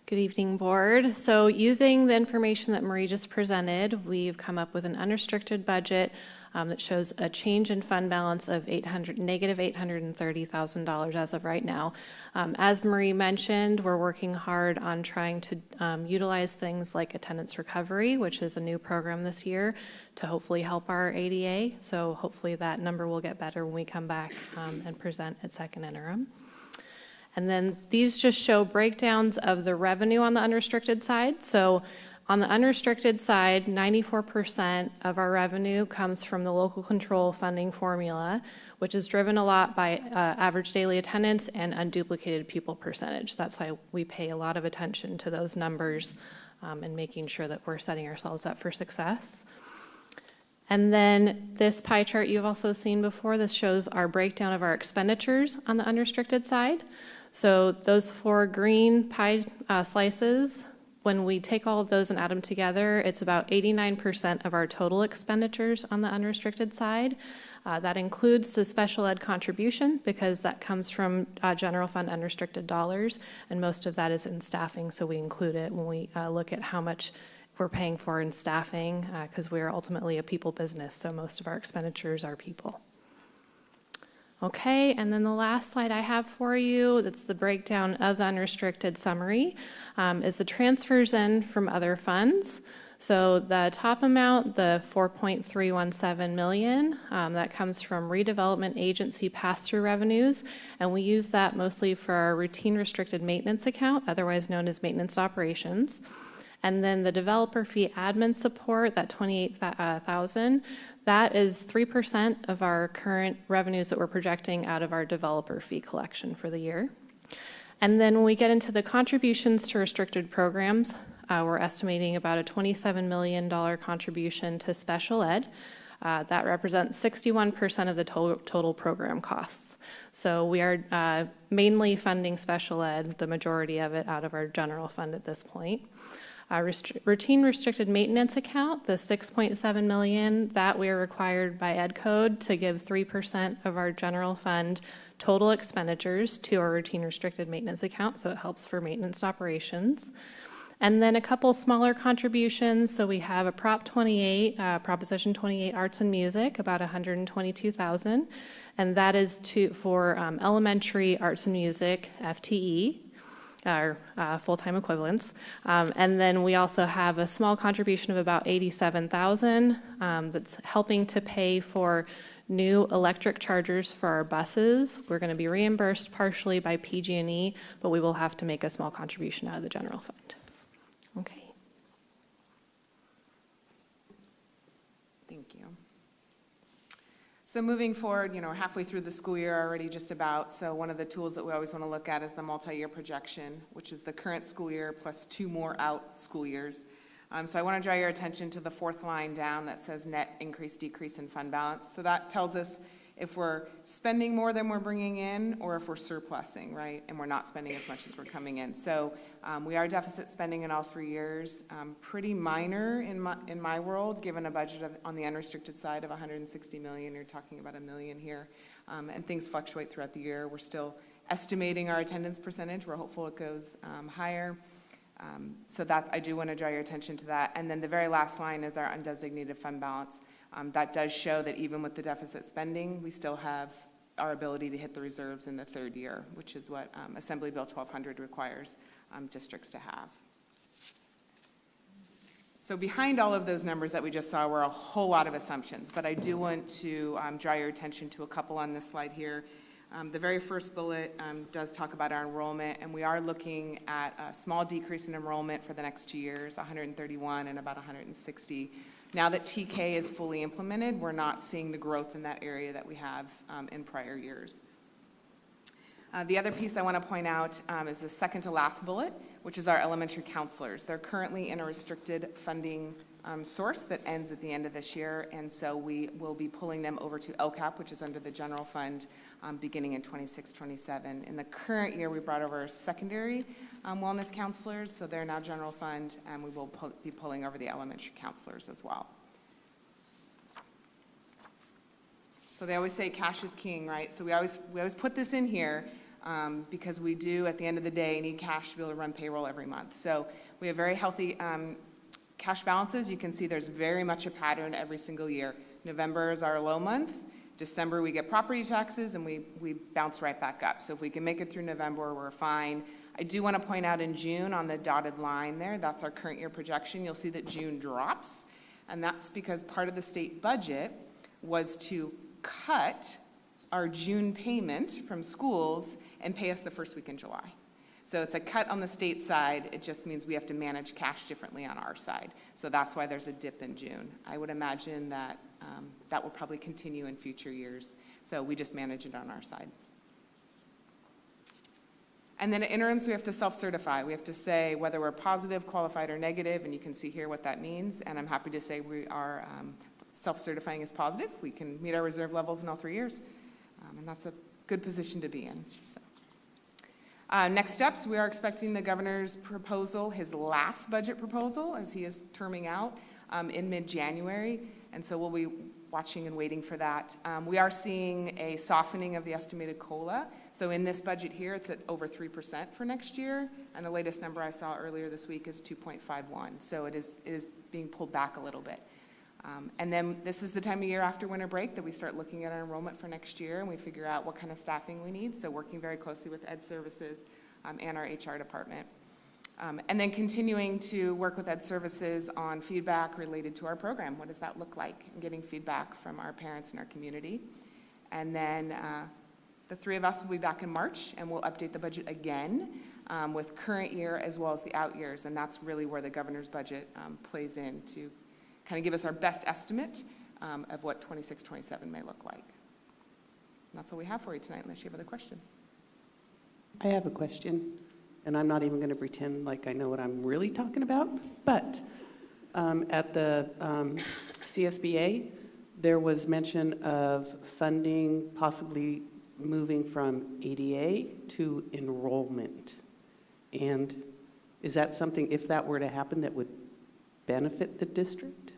Good evening, board. So using the information that Marie just presented, we've come up with an unrestricted budget that shows a change in fund balance of negative $830,000 as of right now. As Marie mentioned, we're working hard on trying to utilize things like attendance recovery, which is a new program this year, to hopefully help our ADA. So hopefully that number will get better when we come back and present at second interim. And then these just show breakdowns of the revenue on the unrestricted side. So on the unrestricted side, 94% of our revenue comes from the local control funding formula, which is driven a lot by average daily attendance and unduplicated pupil percentage. That's why we pay a lot of attention to those numbers and making sure that we're setting ourselves up for success. And then this pie chart you've also seen before, this shows our breakdown of our expenditures on the unrestricted side. So those 4 green pie slices, when we take all of those and add them together, it's about 89% of our total expenditures on the unrestricted side. That includes the special ed contribution because that comes from general fund unrestricted dollars, and most of that is in staffing, so we include it when we look at how much we're paying for in staffing because we are ultimately a people business, so most of our expenditures are people. Okay, and then the last slide I have for you, that's the breakdown of the unrestricted summary, is the transfers in from other funds. So the top amount, the $4.317 million, that comes from redevelopment agency pass-through revenues, and we use that mostly for our routine restricted maintenance account, otherwise known as maintenance operations. And then the developer fee admin support, that $28,000, that is 3% of our current revenues that we're projecting out of our developer fee collection for the year. And then when we get into the contributions to restricted programs, we're estimating about a $27 million contribution to special ed. That represents 61% of the total program costs. So we are mainly funding special ed, the majority of it out of our general fund at this point. Routine restricted maintenance account, the $6.7 million, that we are required by Ed Code to give 3% of our general fund total expenditures to our routine restricted maintenance account, so it helps for maintenance operations. And then a couple smaller contributions. So we have a Proposition 28 Arts and Music, about $122,000, and that is for elementary arts and music, FTE. our full-time equivalents. And then we also have a small contribution of about $87,000 that's helping to pay for new electric chargers for our buses. We're going to be reimbursed partially by PG&E, but we will have to make a small contribution out of the general fund. Okay. Thank you. So moving forward, we're halfway through the school year already just about, so one of the tools that we always want to look at is the multi-year projection, which is the current school year plus 2 more out school years. So I want to draw your attention to the 4th line down that says net increase, decrease in fund balance. So that tells us if we're spending more than we're bringing in or if we're surplusing, right? And we're not spending as much as we're coming in. So we are deficit spending in all 3 years. Pretty minor in my world, given a budget on the unrestricted side of $160 million. You're talking about $1 million here. And things fluctuate throughout the year. We're still estimating our attendance percentage. We're hopeful it goes higher. So I do want to draw your attention to that. And then the very last line is our undesignated fund balance. That does show that even with the deficit spending, we still have our ability to hit the reserves in the 3rd year, which is what Assembly Bill 1200 requires districts to have. So behind all of those numbers that we just saw were a whole lot of assumptions, but I do want to draw your attention to a couple on this slide here. The very first bullet does talk about our enrollment, and we are looking at a small decrease in enrollment for the next 2 years, 131 and about 160. Now that TK is fully implemented, we're not seeing the growth in that area that we have in prior years. The other piece I want to point out is the second to last bullet, which is our elementary counselors. They're currently in a restricted funding source that ends at the end of this year, and so we will be pulling them over to LCAP, which is under the general fund, beginning in 26-27. In the current year, we brought over our secondary wellness counselors, so they're now general fund, and we will be pulling over the elementary counselors as well. So they always say cash is king, right? So we always put this in here because we do, at the end of the day, need cash to be able to run payroll every month. So we have very healthy cash balances. You can see there's very much a pattern every single year. November is our low month. December, we get property taxes, and we bounce right back up. So if we can make it through November, we're fine. I do want to point out in June on the dotted line there, that's our current year projection. You'll see that June drops, and that's because part of the state budget was to cut our June payment from schools and pay us the first week in July. So it's a cut on the state side. It just means we have to manage cash differently on our side. So that's why there's a dip in June. I would imagine that that will probably continue in future years. So we just manage it on our side. And then at interims, we have to self-certify. We have to say whether we're positive, qualified, or negative, and you can see here what that means. And I'm happy to say we are self-certifying as positive. We can meet our reserve levels in all 3 years. And that's a good position to be in. So. Next steps, we are expecting the governor's proposal, his last budget proposal, as he is terming out, in mid-January. And so we'll be watching and waiting for that. We are seeing a softening of the estimated COLA. So in this budget here, it's at over 3% for next year. And the latest number I saw earlier this week is 2.51. So it is being pulled back a little bit. And then this is the time of year after winter break that we start looking at our enrollment for next year, and we figure out what kind of staffing we need. So working very closely with Ed Services and our HR department. And then continuing to work with Ed Services on feedback related to our program. What does that look like? And getting feedback from our parents and our community. And then the 3 of us will be back in March, and we'll update the budget again with current year as well as the out years. And that's really where the governor's budget plays in to kind of give us our best estimate of what 26-27 may look like. And that's all we have for you tonight, unless you have other questions. I have a question, and I'm not even going to pretend like I know what I'm really talking about, but at the CSBA, there was mention of funding possibly moving from ADA to enrollment. And is that something, if that were to happen, that would benefit the district?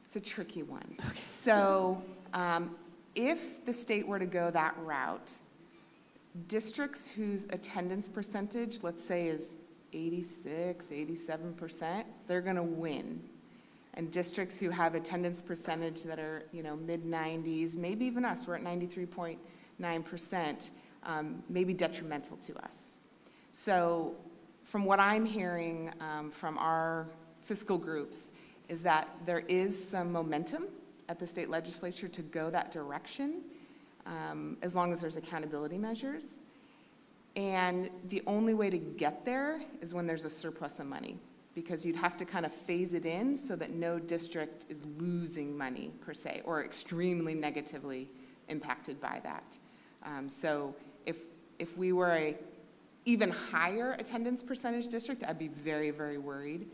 It's a tricky one. Okay. So if the state were to go that route, districts whose attendance percentage, let's say, is 86, 87%, they're going to win. And districts who have attendance percentage that are, mid-90s, maybe even us, we're at 93.9%, may be detrimental to us. So from what I'm hearing from our fiscal groups is that there is some momentum at the state legislature to go that direction, as long as there's accountability measures. And the only way to get there is when there's a surplus of money, because you'd have to kind of phase it in so that no district is losing money per se, or extremely negatively impacted by that. So if we were a even higher attendance percentage district, I'd be very, very worried.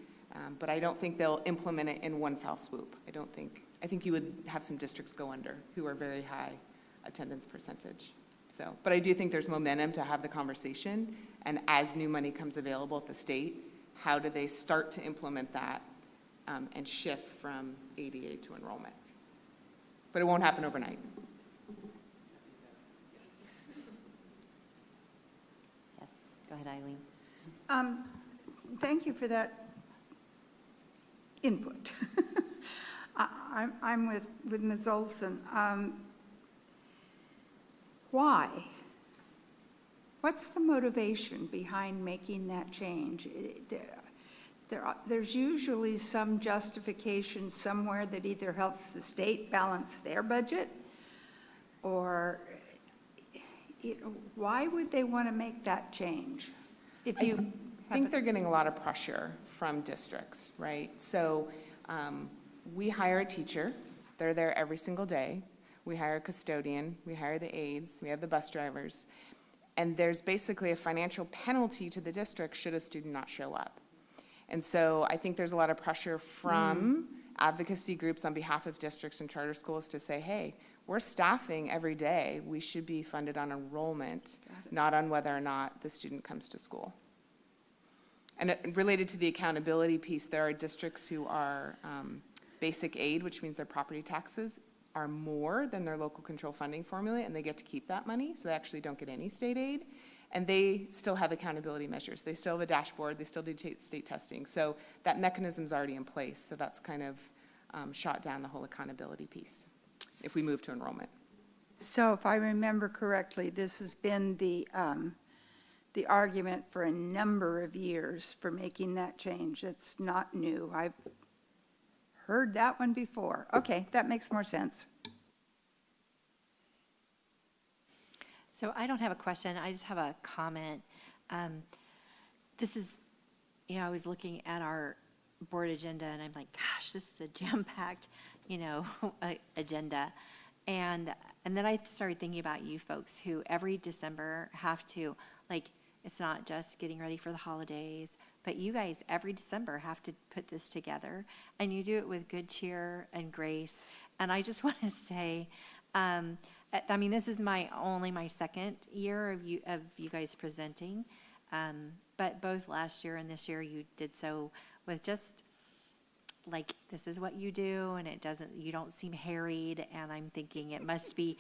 But I don't think they'll implement it in one fell swoop. I think you would have some districts go under who are very high attendance percentage. So, but I do think there's momentum to have the conversation, and as new money comes available at the state, how do they start to implement that and shift from ADA to enrollment? But it won't happen overnight. Yes, go ahead, Eileen. Thank you for that input. I'm with Ms. Olson. Why? What's the motivation behind making that change? There's usually some justification somewhere that either helps the state balance their budget, or why would they want to make that change? If you I think they're getting a lot of pressure from districts, right? So we hire a teacher. They're there every single day. We hire a custodian. We hire the aides. We have the bus drivers. And there's basically a financial penalty to the district should a student not show up. And so I think there's a lot of pressure from advocacy groups on behalf of districts and charter schools to say, hey, we're staffing every day. We should be funded on enrollment, not on whether or not the student comes to school. And related to the accountability piece, there are districts who are basic aid, which means their property taxes are more than their local control funding formula, and they get to keep that money, so they actually don't get any state aid. And they still have accountability measures. They still have a dashboard. They still do state testing. So that mechanism's already in place. So that's kind of shot down the whole accountability piece if we move to enrollment. So if I remember correctly, this has been the argument for a number of years for making that change. It's not new. I've heard that one before. Okay, that makes more sense. So I don't have a question, I just have a comment. This is, I was looking at our board agenda and I'm like, gosh, this is a jam-packed, agenda. And then I started thinking about you folks who every December have to, it's not just getting ready for the holidays, but you guys every December have to put this together, and you do it with good cheer and grace. And I just want to say, this is only my second year of you guys presenting, but both last year and this year you did so with just this is what you do, and you don't seem harried, and I'm thinking it must be,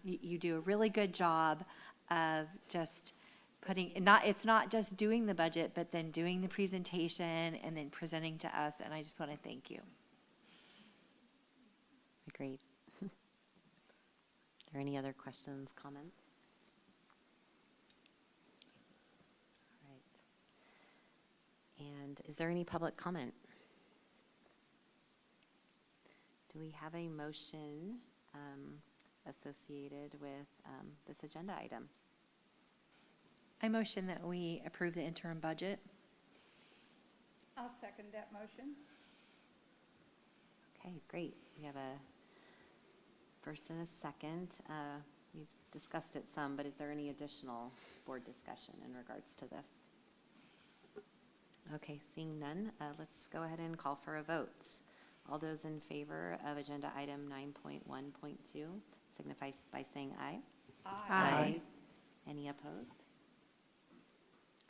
you do a really good job of just it's not just doing the budget, but then doing the presentation and then presenting to us, and I just want to thank you. Agreed. Are there any other questions, comments? All right. And is there any public comment? Do we have a motion associated with this agenda item? I motion that we approve the interim budget. I'll second that motion. Okay, great. We have a first and a second. We've discussed it some, but is there any additional board discussion in regards to this? Okay, seeing none, let's go ahead and call for a vote. All those in favor of agenda item 9.1.2 signify by saying aye. Aye. Any opposed?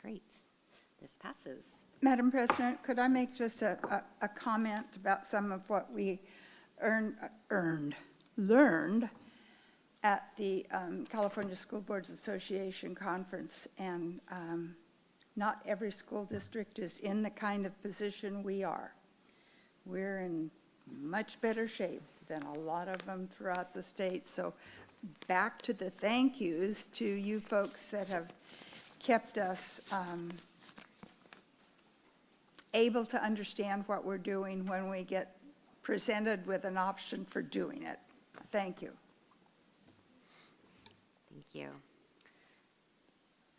Great. This passes. Madam President, could I make just a comment about some of what we learned at the California School Boards Association conference? And not every school district is in the kind of position we are. We're in much better shape than a lot of them throughout the state. So back to the thank yous to you folks that have kept us able to understand what we're doing when we get presented with an option for doing it. Thank you. Thank you.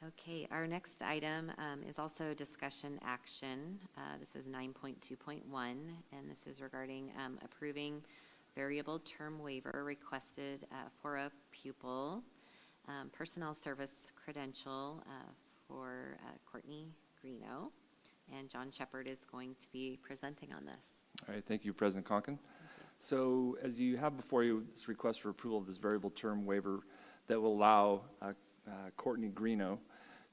Okay, our next item is also discussion action. This is 9.2.1, and this is regarding approving variable term waiver requested for a pupil, personnel service credential for Courtney Greeno, and John Shepard is going to be presenting on this. All right, thank you, President Conklin. So as you have before you this request for approval of this variable term waiver that will allow Courtney Greeno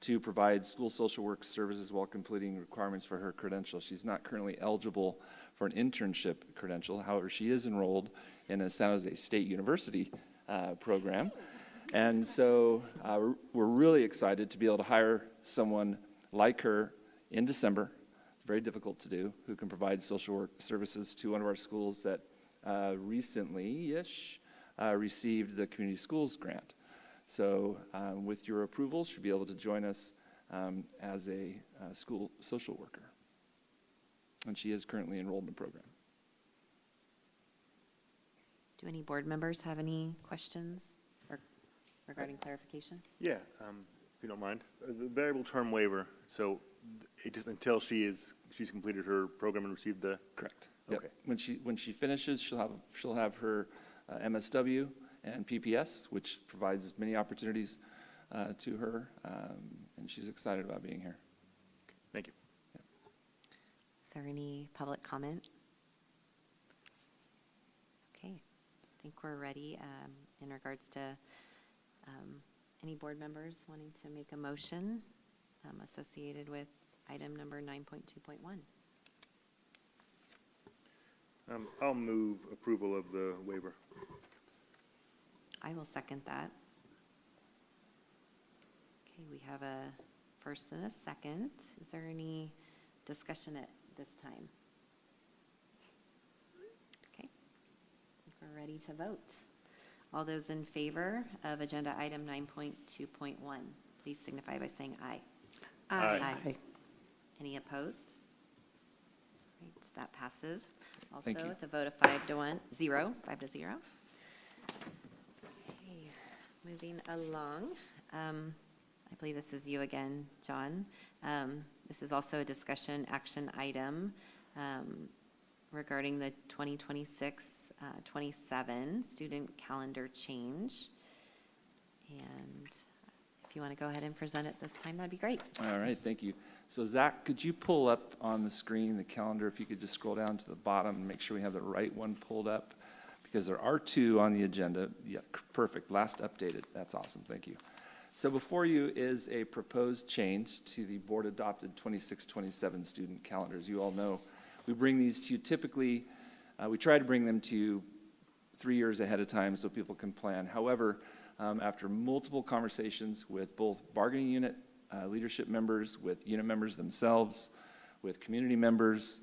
to provide school social work services while completing requirements for her credential. She's not currently eligible for an internship credential. However, she is enrolled in a San Jose State University program. And so we're really excited to be able to hire someone like her in December. It's very difficult to do, who can provide social work services to one of our schools that recently-ish received the community schools grant. So with your approval, she'll be able to join us as a school social worker. And she is currently enrolled in the program. Do any board members have any questions or regarding clarification? Yeah, if you don't mind. The variable term waiver, so it just until she's completed her program and received the... Correct. Okay. Yep. When she finishes, she'll have her MSW and PPS, which provides many opportunities to her, and she's excited about being here. Thank you. Yep. Is there any public comment? Okay, I think we're ready in regards to any board members wanting to make a motion associated with item number 9.2.1. I'll move approval of the waiver. I will second that. Okay, we have a first and a second. Is there any discussion at this time? Okay, I think we're ready to vote. All those in favor of agenda item 9.2.1, please signify by saying aye. Aye. Aye. Any opposed? Right, that passes. Also, Thank you. with a vote of 5 to 0. Okay, moving along. I believe this is you again, John. This is also a discussion action item regarding the 2026-27 student calendar change. And if you want to go ahead and present it this time, that'd be great. All right, thank you. So Zach, could you pull up on the screen the calendar, if you could just scroll down to the bottom and make sure we have the right one pulled up? Because there are two on the agenda. Yeah, perfect, last updated. That's awesome, thank you. So before you is a proposed change to the board-adopted 26-27 student calendars. You all know we bring these to you typically, we try to bring them to you 3 years ahead of time so people can plan. However, after multiple conversations with both bargaining unit leadership members, with unit members themselves, with community members,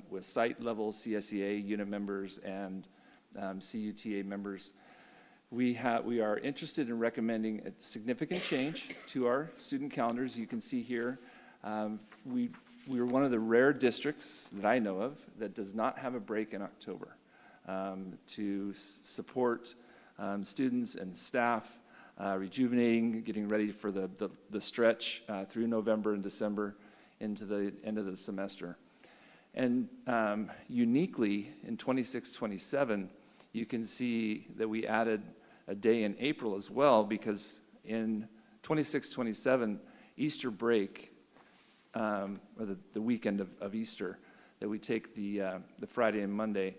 with site-level CSEA unit members, and CUTA members, we are interested in recommending a significant change to our student calendars. You can see here, we are one of the rare districts that I know of that does not have a break in October to support students and staff rejuvenating, getting ready for the stretch through November and December into the end of the semester. And uniquely in 26-27, you can see that we added a day in April as well, because in 26-27, Easter break, or the weekend of Easter, that we take the Friday and Monday,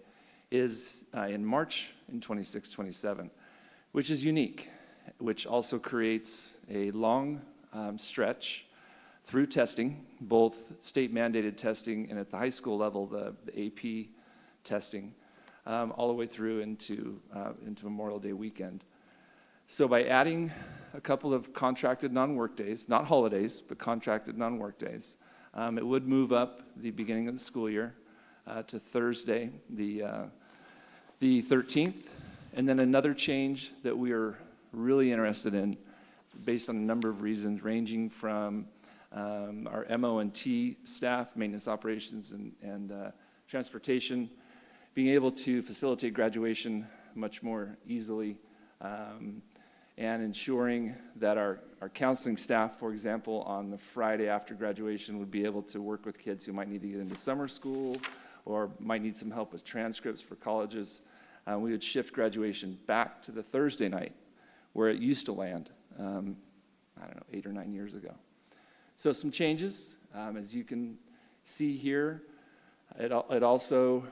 is in March in 26-27, which is unique, which also creates a long stretch through testing, both state mandated testing and at the high school level, the AP testing, all the way through into Memorial Day weekend. So by adding a couple of contracted non-work days, not holidays, but contracted non-work days, it would move up the beginning of the school year to Thursday, the 13th, And then another change that we are really interested in, based on a number of reasons, ranging from our MO&T staff, maintenance operations and transportation, being able to facilitate graduation much more easily, and ensuring that our counseling staff, for example, on the Friday after graduation would be able to work with kids who might need to get into summer school or might need some help with transcripts for colleges. We would shift graduation back to the Thursday night where it used to land, I don't know, 8 or 9 years ago. So some changes, as you can see here. It also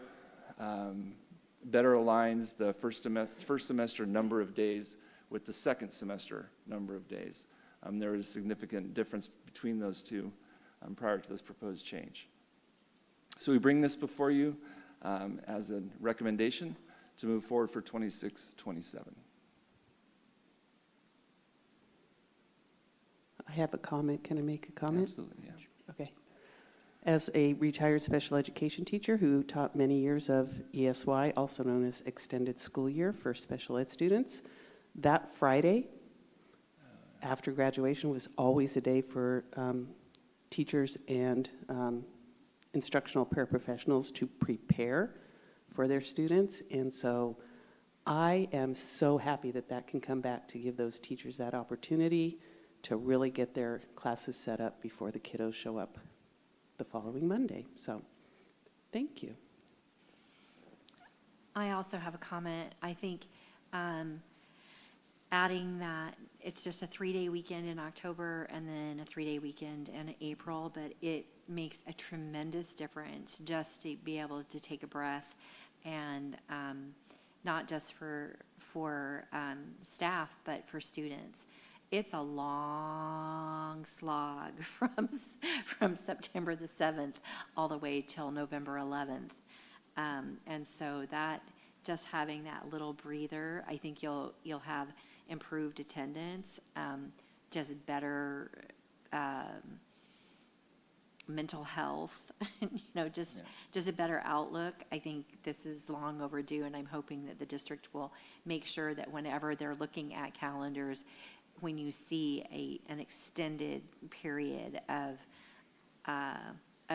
better aligns the first semester number of days with the second semester number of days. There is a significant difference between those two prior to this proposed change. So we bring this before you as a recommendation to move forward for 26-27. I have a comment. Can I make a comment? Absolutely, yeah. Okay. As a retired special education teacher who taught many years of ESY, also known as extended school year for special ed students, that Friday after graduation was always a day for teachers and instructional paraprofessionals to prepare for their students. And so I am so happy that that can come back to give those teachers that opportunity to really get their classes set up before the kiddos show up the following Monday. So thank you. I also have a comment. I think adding that it's just a 3-day weekend in October and then a 3-day weekend in April, but it makes a tremendous difference just to be able to take a breath, and not just for staff, but for students. It's a long slog from September the 7th all the way till November 11th. And so that, just having that little breather, I think you'll have improved attendance, just better mental health, just a better outlook. I think this is long overdue, and I'm hoping that the district will make sure that whenever they're looking at calendars, when you see an extended period of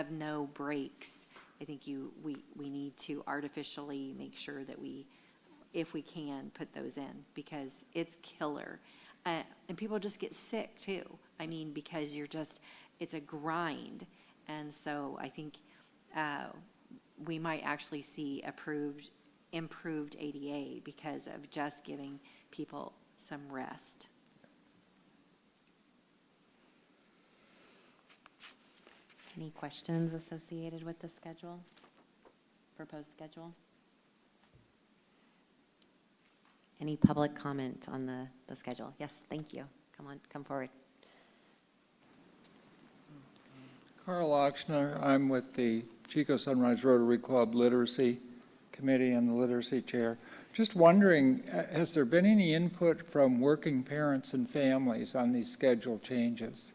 no breaks, I think we need to artificially make sure that we, if we can, put those in, because it's killer. And people just get sick too. I mean, because it's a grind. And so I think we might actually see improved ADA because of just giving people some rest. Any questions associated with the schedule, proposed schedule? Any public comment on the schedule? Yes, thank you. Come forward. Carl Ochsner, I'm with the Chico Sunrise Rotary Club Literacy Committee and the Literacy Chair. Just wondering, has there been any input from working parents and families on these schedule changes?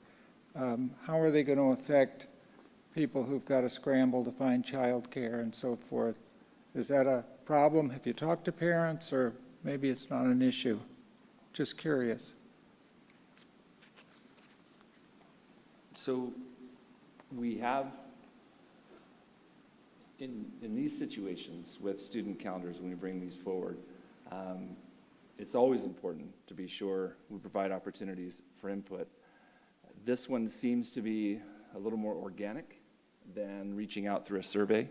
How are they going to affect people who've got to scramble to find childcare and so forth? Is that a problem? Have you talked to parents, or maybe it's not an issue? Just curious. So we have, in these situations with student calendars, when we bring these forward, it's always important to be sure we provide opportunities for input. This one seems to be a little more organic than reaching out through a survey.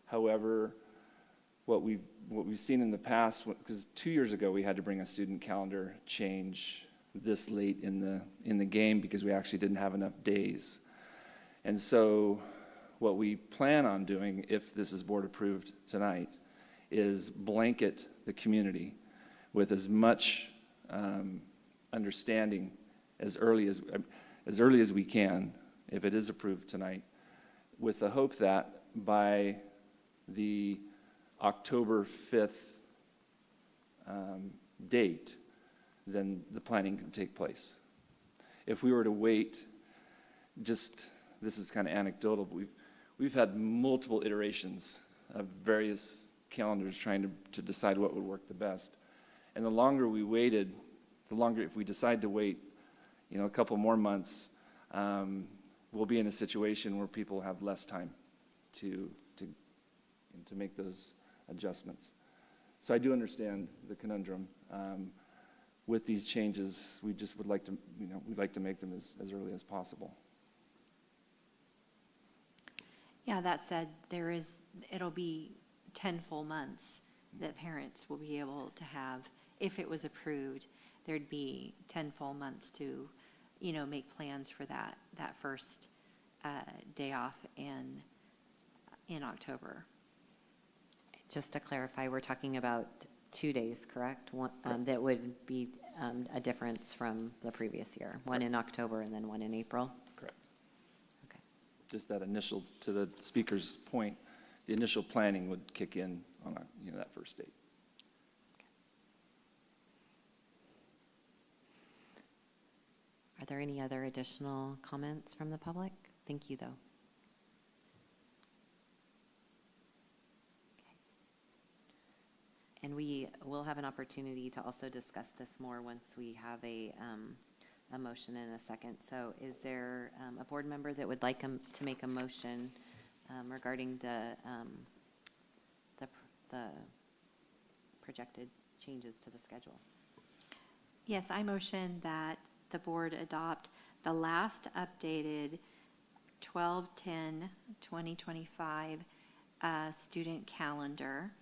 However, what we've seen in the past, because 2 years ago we had to bring a student calendar change this late in the game because we actually didn't have enough days. And so what we plan on doing, if this is board approved tonight, is blanket the community with as much understanding as early as we can, if it is approved tonight, with the hope that by the October 5th date, then the planning can take place. If we were to wait, this is kind of anecdotal, but we've had multiple iterations of various calendars trying to decide what would work the best. And the longer we waited, the longer, if we decide to wait, a couple more months, we'll be in a situation where people have less time to make those adjustments. So I do understand the conundrum. With these changes, we just would like to, we'd like to make them as early as possible. Yeah, that said, it'll be 10 full months that parents will be able to have. If it was approved, there'd be 10 full months to, make plans for that first day off in October. Just to clarify, we're talking about 2 days, correct? That would be a difference from the previous year, one in October and then one in April? Correct. Okay. Just that initial, to the speaker's point, the initial planning would kick in on that first date. Are there any other additional comments from the public? Thank you, though. And we will have an opportunity to also discuss this more once we have a motion in a second. So is there a board member that would like to make a motion regarding the projected changes to the schedule? Yes, I motion that the board adopt the last updated 12/10/2025 student calendar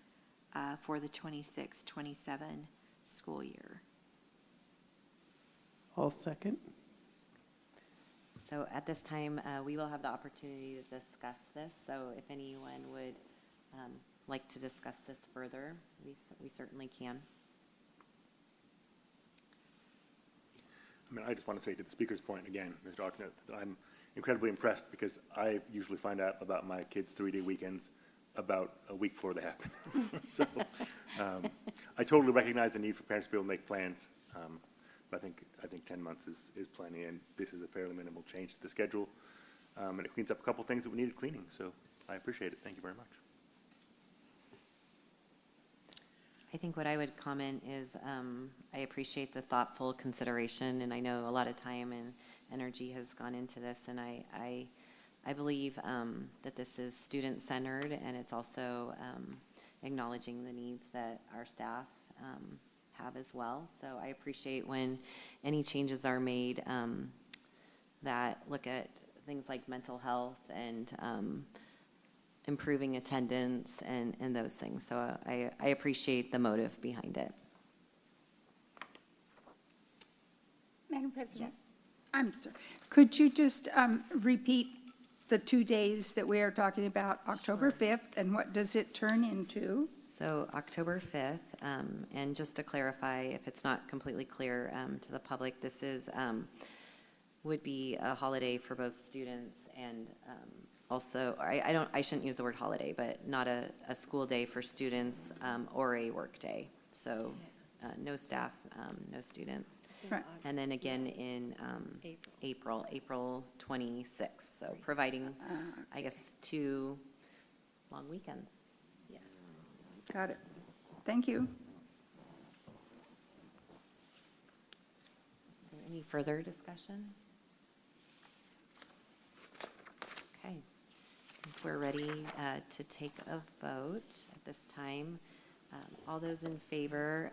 for the 26-27 school year. I'll second. So at this time, we will have the opportunity to discuss this. So if anyone would like to discuss this further, we certainly can. I just want to say to the speaker's point again, Mr. Alternate, that I'm incredibly impressed because I usually find out about my kids' 3-day weekends about a week before they happen. So I totally recognize the need for parents to be able to make plans. But I think 10 months is plenty, and this is a fairly minimal change to the schedule. And it cleans up a couple things that we needed cleaning, so I appreciate it. Thank you very much. I think what I would comment is I appreciate the thoughtful consideration, and I know a lot of time and energy has gone into this, and I believe that this is student-centered, and it's also acknowledging the needs that our staff have as well. So I appreciate when any changes are made that look at things like mental health and improving attendance and those things. So I appreciate the motive behind it. Madam President? Yes. I'm sorry. Could you just repeat the 2 days that we are talking about, October 5th, and what does it turn into? So October 5th, and just to clarify, if it's not completely clear to the public, this would be a holiday for both students and also, I shouldn't use the word holiday, but not a school day for students or a work day. So no staff, no students. Right. And then again in April 26th. So providing, I guess, 2 long weekends. Yes. Got it. Thank you. So any further discussion? Okay. I think we're ready to take a vote at this time. All those in favor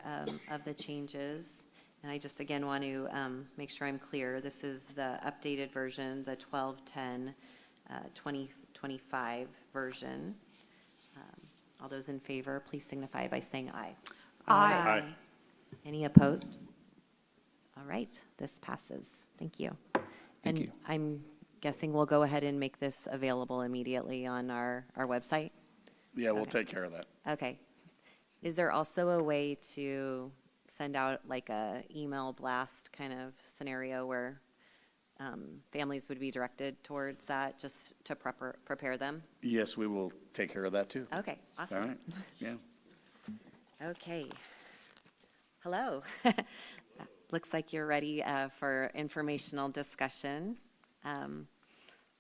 of the changes, and I just again want to make sure I'm clear, this is the updated version, the 12/10/2025 version. All those in favor, please signify by saying aye. Aye. Aye. Any opposed? All right, this passes. Thank you. Thank you. And I'm guessing we'll go ahead and make this available immediately on our website? Yeah, we'll Okay. take care of that. Okay. Is there also a way to send out like a email blast kind of scenario where families would be directed towards that, just to prepare them? Yes, we will take care of that, too. Okay, All awesome. right, yeah. Okay. Hello. Looks like you're ready for informational discussion.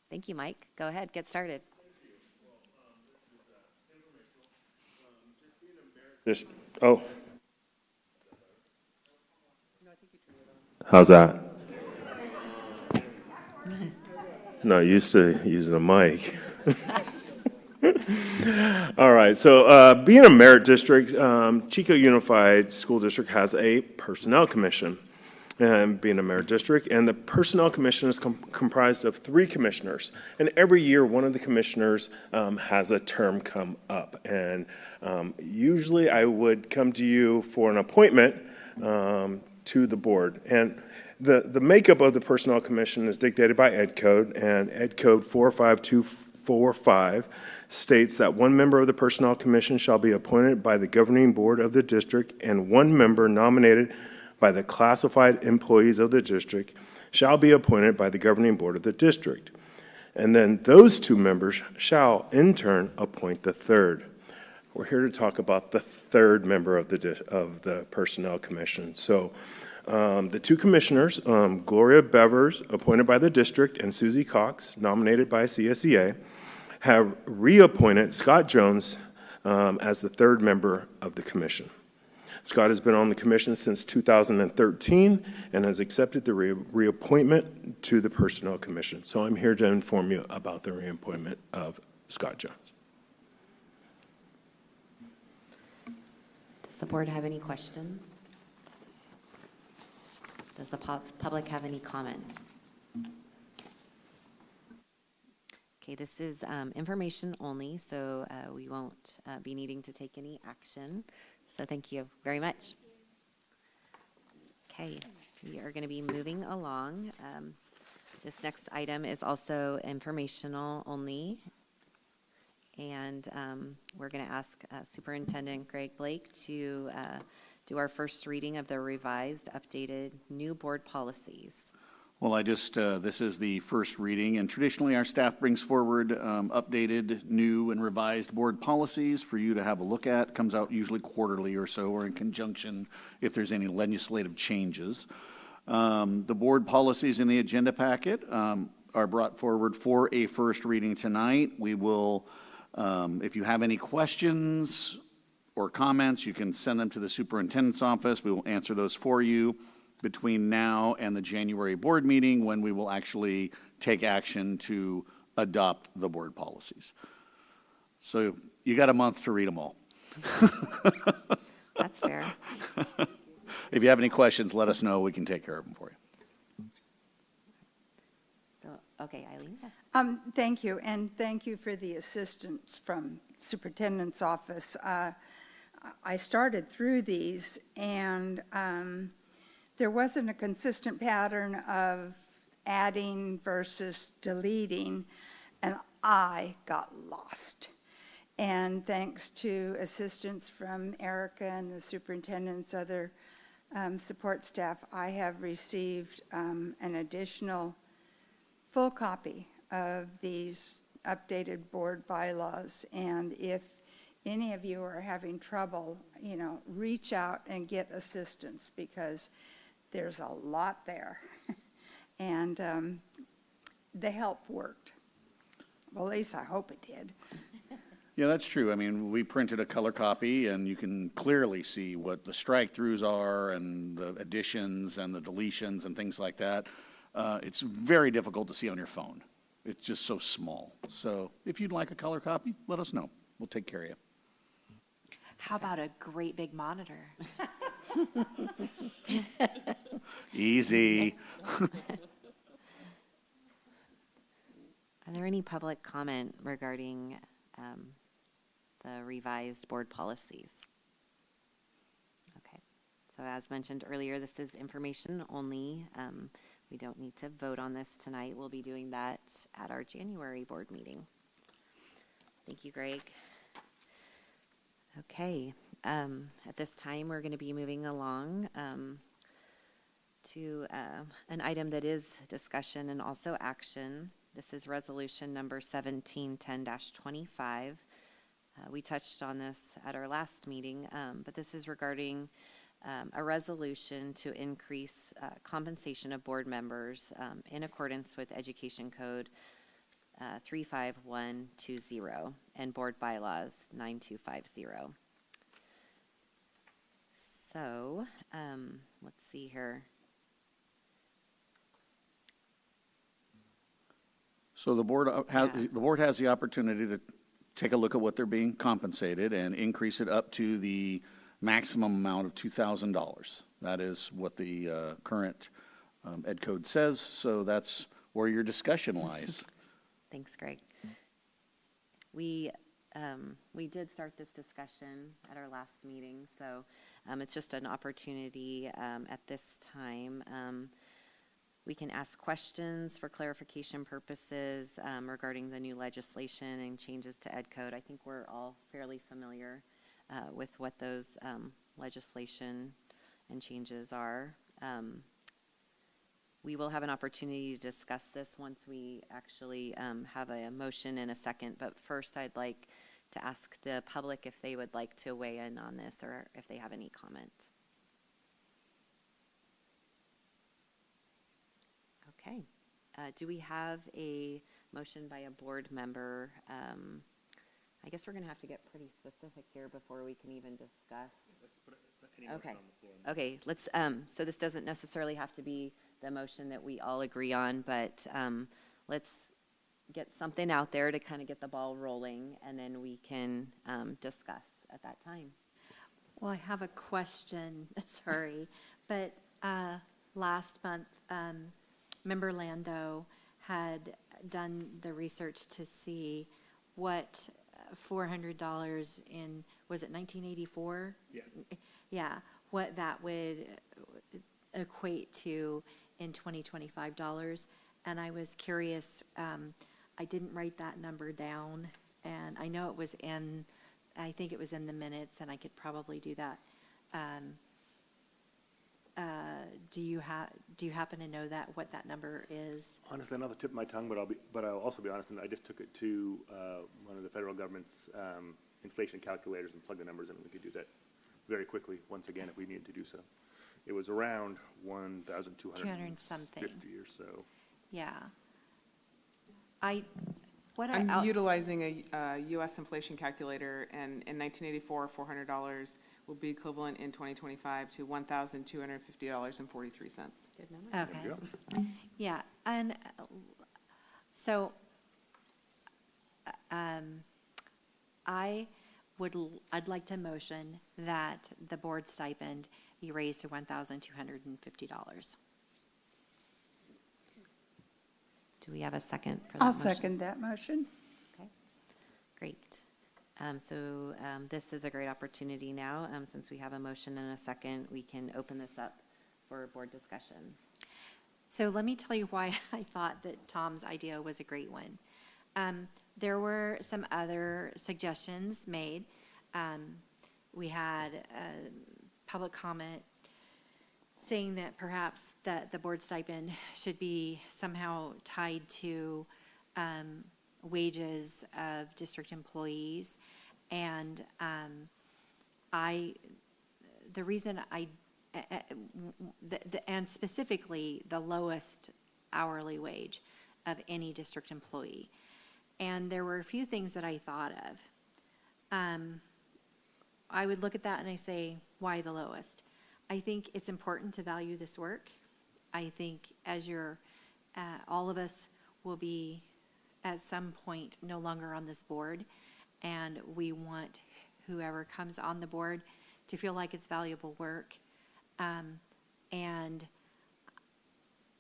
Thank you, Mike. Go ahead, get started. Thank you. Well, this is informational. Just Just, oh. How's that? No, used to using a mic. All right, so being a merit district, Chico Unified School District has a personnel commission. And being a merit district, and the personnel commission is comprised of 3 commissioners. And every year, one of the commissioners has a term come up. And usually, I would come to you for an appointment to the board. And the makeup of the personnel commission is dictated by Ed Code, and Ed Code 45245 states that 1 member of the personnel commission shall be appointed by the governing board of the district, and 1 member nominated by the classified employees of the district shall be appointed by the governing board of the district. And then those 2 members shall in turn appoint the 3rd. We're here to talk about the 3rd member of the personnel commission. So the 2 commissioners, Gloria Bevers, appointed by the district, and Susie Cox, nominated by CSEA, have reappointed Scott Jones as the 3rd member of the commission. Scott has been on the commission since 2013 and has accepted the reappointment to the Personnel Commission. So I'm here to inform you about the reappointment of Scott Jones. Does the board have any questions? Does the public have any comment? Okay, this is information only, so we won't be needing to take any action. So thank you very much. Okay, we are going to be moving along. This next item is also informational only. And we're going to ask Superintendent Greg Blake to do our first reading of the revised, updated, new board policies. Well, this is the first reading, and traditionally our staff brings forward updated, new, and revised board policies for you to have a look at. Comes out usually quarterly or so, or in conjunction if there's any legislative changes. The board policies in the agenda packet are brought forward for a first reading tonight. We will, if you have any questions or comments, you can send them to the superintendent's office. We will answer those for you between now and the January board meeting, when we will actually take action to adopt the board policies. So you got a month to read them all. That's fair. If you have any questions, let us know. We can take care of them for you. So, okay, Eileen. Yes. Thank you, and thank you for the assistance from Superintendent's office. I started through these, and there wasn't a consistent pattern of adding versus deleting, and I got lost. And thanks to assistance from Erica and the superintendent's other support staff, I have received an additional full copy of these updated board bylaws. And if any of you are having trouble, reach out and get assistance, because there's a lot there. And the help worked. Well, at least I hope it did. Yeah, that's true. I mean, we printed a color copy, and you can clearly see what the strike-throughs are and the additions and the deletions and things like that. It's very difficult to see on your phone. It's just so small. So if you'd like a color copy, let us know. We'll take care of you. How about a great big monitor? Easy. Are there any public comment regarding the revised board policies? Okay, so as mentioned earlier, this is information only. We don't need to vote on this tonight. We'll be doing that at our January board meeting. Thank you, Greg. Okay, at this time, we're going to be moving along to an item that is discussion and also action. This is resolution number 1710-25. We touched on this at our last meeting, but this is regarding a resolution to increase compensation of board members in accordance with Education Code 35120 and Board Bylaws 9250. So, let's see here. So the board has the opportunity to take a look at what they're being compensated and increase it up to the maximum amount of $2,000. That is what the current Ed Code says, so that's where your discussion lies. Thanks, Greg. We did start this discussion at our last meeting, so it's just an opportunity at this time. We can ask questions for clarification purposes regarding the new legislation and changes to Ed Code. I think we're all fairly familiar with what those legislation and changes are. We will have an opportunity to discuss this once we actually have a motion and a second, but first I'd like to ask the public if they would like to weigh in on this or if they have any comment. Okay. Do we have a motion by a board member? I guess we're going to have to get pretty specific here before we can even discuss. Okay. Okay, let's, so this doesn't necessarily have to be the motion that we all agree on, but let's get something out there to kind of get the ball rolling, and then we can discuss at that time. Well, I have a question, sorry, but last month, Member Lando had done the research to see what $400 in, was it 1984? Yeah. Yeah, what that would equate to in 2025 dollars. And I was curious, I didn't write that number down, and I know it was in, I think it was in the minutes, and I could probably do that. Do you happen to know what that number is? Honestly, not the tip of my tongue, but I'll also be honest, and I just took it to one of the federal government's inflation calculators and plugged the numbers in, and we could do that very quickly, once again, if we needed to do so. It was around 1,250 or so. Yeah. I'm utilizing a U.S. inflation calculator, and in 1984, $400 will be equivalent in 2025 to $1,250.43. Good number. Okay. Yeah, and so I'd like to motion that the board stipend be raised to $1,250. Do we have a second for that I'll motion? second that motion. Okay, great. So this is a great opportunity now. Since we have a motion and a second, we can open this up for board discussion. So let me tell you why I thought that Tom's idea was a great one. There were some other suggestions made. We had public comment saying that perhaps the board stipend should be somehow tied to wages of district employees. And the reason and specifically the lowest hourly wage of any district employee. And there were a few things that I thought of. I would look at that and I say, why the lowest? I think it's important to value this work. I think as all of us will be at some point no longer on this board, and we want whoever comes on the board to feel like it's valuable work. And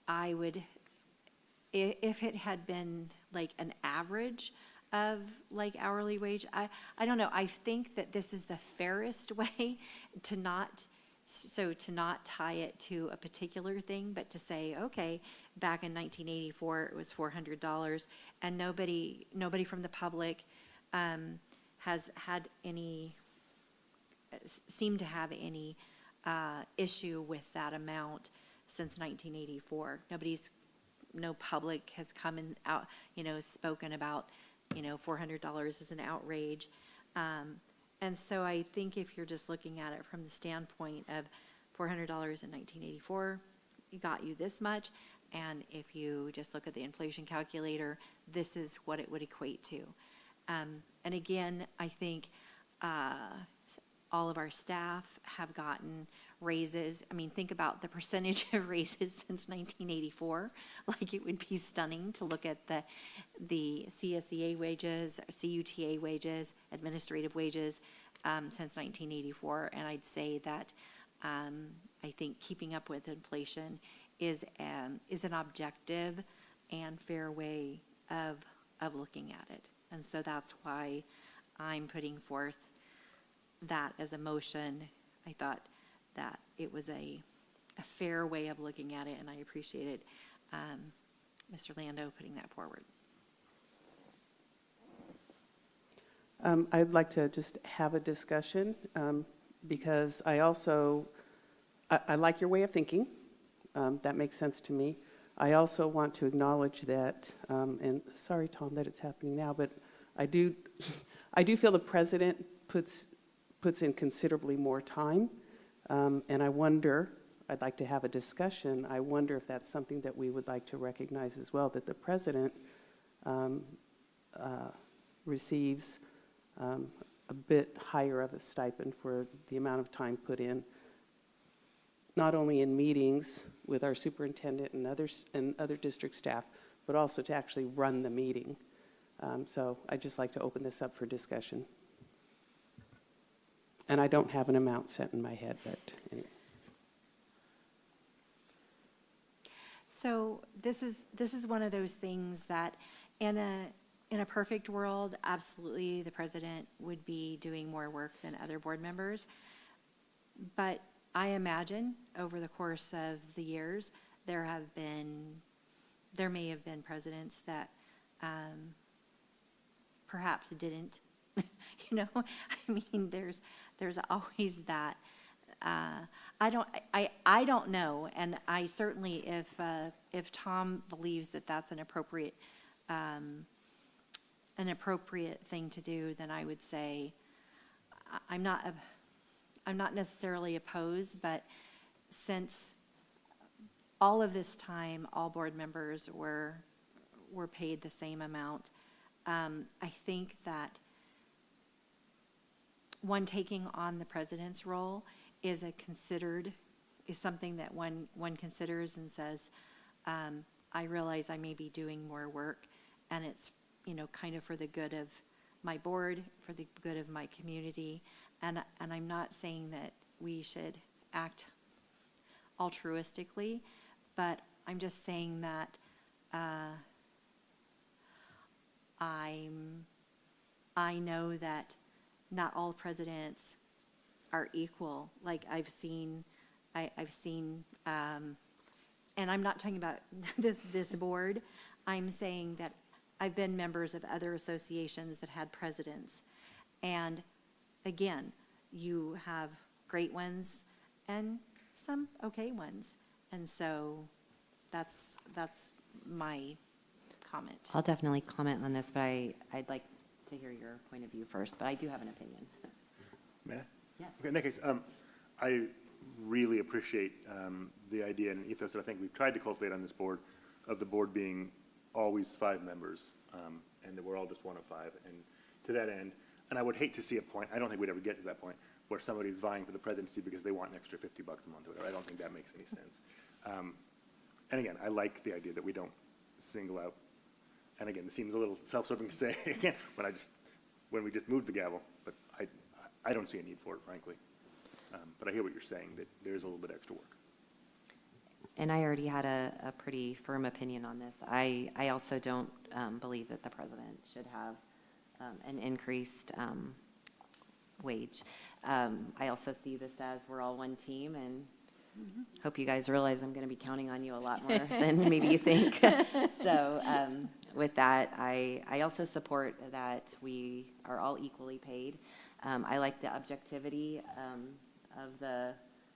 I would, if it had been like an average of like hourly wage, I don't know, I think that this is the fairest way to not tie it to a particular thing, but to say, okay, back in 1984, it was $400, and nobody from the public has had seemed to have any issue with that amount since 1984. No public has come and out, spoken about, $400 is an outrage. And so I think if you're just looking at it from the standpoint of $400 in 1984, it got you this much, and if you just look at the inflation calculator, this is what it would equate to. And again, I think all of our staff have gotten raises. I mean, think about the percentage of raises since 1984. Like, it would be stunning to look at the CSEA wages, CUTA wages, administrative wages since 1984. And I'd say that I think keeping up with inflation is an objective and fair way of looking at it. And so that's why I'm putting forth that as a motion. I thought that it was a fair way of looking at it, and I appreciated Mr. Lando putting that forward. I'd like to just have a discussion, because I also, I like your way of thinking. That makes sense to me. I also want to acknowledge that, and sorry, Tom, that it's happening now, but I do feel the president puts in considerably more time, and I wonder, I'd like to have a discussion. I wonder if that's something that we would like to recognize as well, that the president receives a bit higher of a stipend for the amount of time put in, not only in meetings with our superintendent and other district staff, but also to actually run the meeting. So I'd just like to open this up for discussion. And I don't have an amount set in my head, but anyway. So this is one of those things that in a perfect world, absolutely the president would be doing more work than other board members. But I imagine over the course of the years, there may have been presidents that perhaps didn't. You know, I mean, there's always that. I don't know, and I certainly, if Tom believes that that's an appropriate thing to do, then I would say I'm not necessarily opposed, but since all of this time, all board members were paid the same amount, I think that one taking on the president's role is something that one considers and says, I realize I may be doing more work, and it's, you know, kind of for the good of my board, for the good of my community, and I'm not saying that we should act altruistically, but I'm just saying that I know that not all presidents are equal. Like I've seen, and I'm not talking about this board. I'm saying that I've been members of other associations that had presidents, and again, you have great ones and some okay ones, and so that's my comment. I'll definitely comment on this, but I'd like to hear your point of view first, but I do have an opinion. May I? Yes. Okay, in that case, I really appreciate the idea and ethos that I think we've tried to cultivate on this board, of the board being always 5 members, and that we're all just one of 5. And to that end, and I would hate to see a point, I don't think we'd ever get to that point, where somebody's vying for the presidency because they want an extra $50 a month or whatever. I don't think that makes any sense. And again, I like the idea that we don't single out, and again, it seems a little self-serving to say again, when we just moved the gavel, but I don't see a need for it, frankly. But I hear what you're saying, that there's a little bit extra work. And I already had a pretty firm opinion on this. I also don't believe that the president should have an increased wage. I also see this as we're all one team, and hope you guys realize I'm going to be counting on you a lot more than maybe you think. So with that, I also support that we are all equally paid. I like the objectivity of the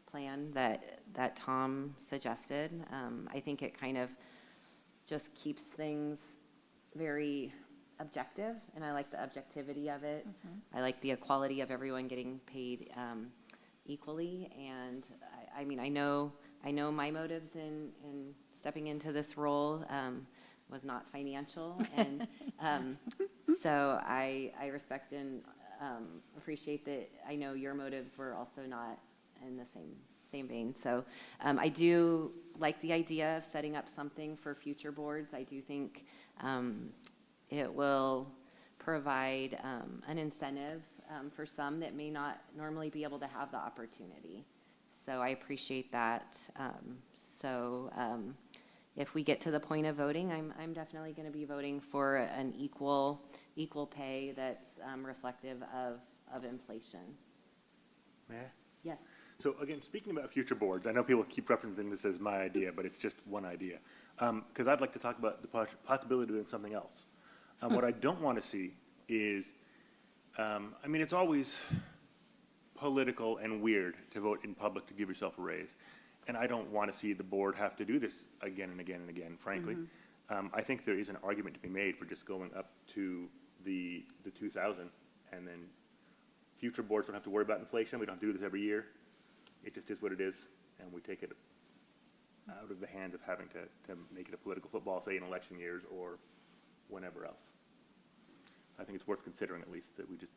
plan that Tom suggested. I think it kind of just keeps things very objective, and I like the objectivity of it. I like the equality of everyone getting paid equally, and I mean, I know my motives in stepping into this role was not financial, and so I respect and appreciate that, I know your motives were also not in the same vein. So I do like the idea of setting up something for future boards. I do think it will provide an incentive for some that may not normally be able to have the opportunity. So I appreciate that. If we get to the point of voting, I'm definitely going to be voting for an equal pay that's reflective of inflation. May I? Yes. So again, speaking about future boards, I know people keep referencing this as my idea, but it's just one idea. Because I'd like to talk about the possibility of doing something else. What I don't want to see is, I mean, it's always political and weird to vote in public to give yourself a raise. And I don't want to see the board have to do this again and again and again, frankly. I think there is an argument to be made for just going up to the 2,000, and then future boards don't have to worry about inflation. We don't do this every year. It just is what it is, and we take it out of the hands of having to make it a political football, say in election years or whenever else. I think it's worth considering at least that we just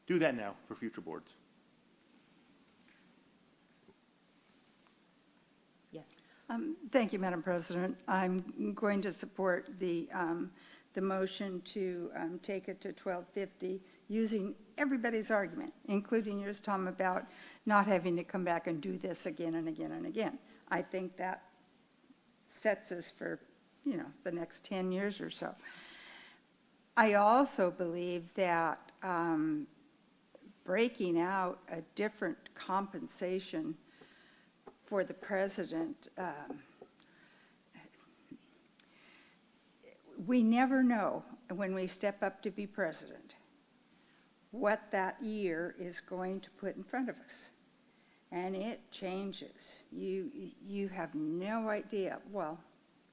do that now for future boards. Yes. Thank you, Madam President. I'm going to support the motion to take it to $12.50, using everybody's argument, including yours, Tom, about not having to come back and do this again and again and again. I think that sets us for, the next 10 years or so. I also believe that breaking out a different compensation for the president, we never know when we step up to be president what that year is going to put in front of us. And it changes. You have no idea. Well,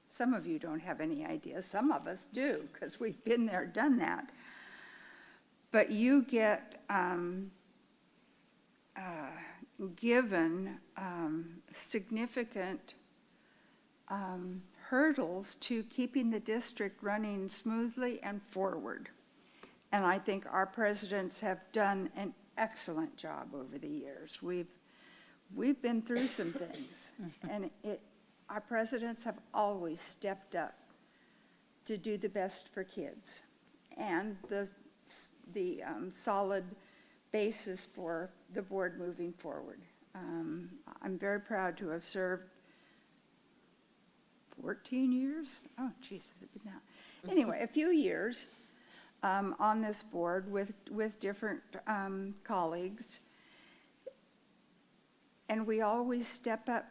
some of you don't have any idea. Some of us do, because we've been there, done that. But you get given significant hurdles to keeping the district running smoothly and forward. And I think our presidents have done an excellent job over the years. We've been through some things, and our presidents have always stepped up to do the best for kids, and the solid basis for the board moving forward. I'm very proud to have served 14 years. Oh, Jesus, it's been that. Anyway, a few years on this board with different colleagues. And we always step up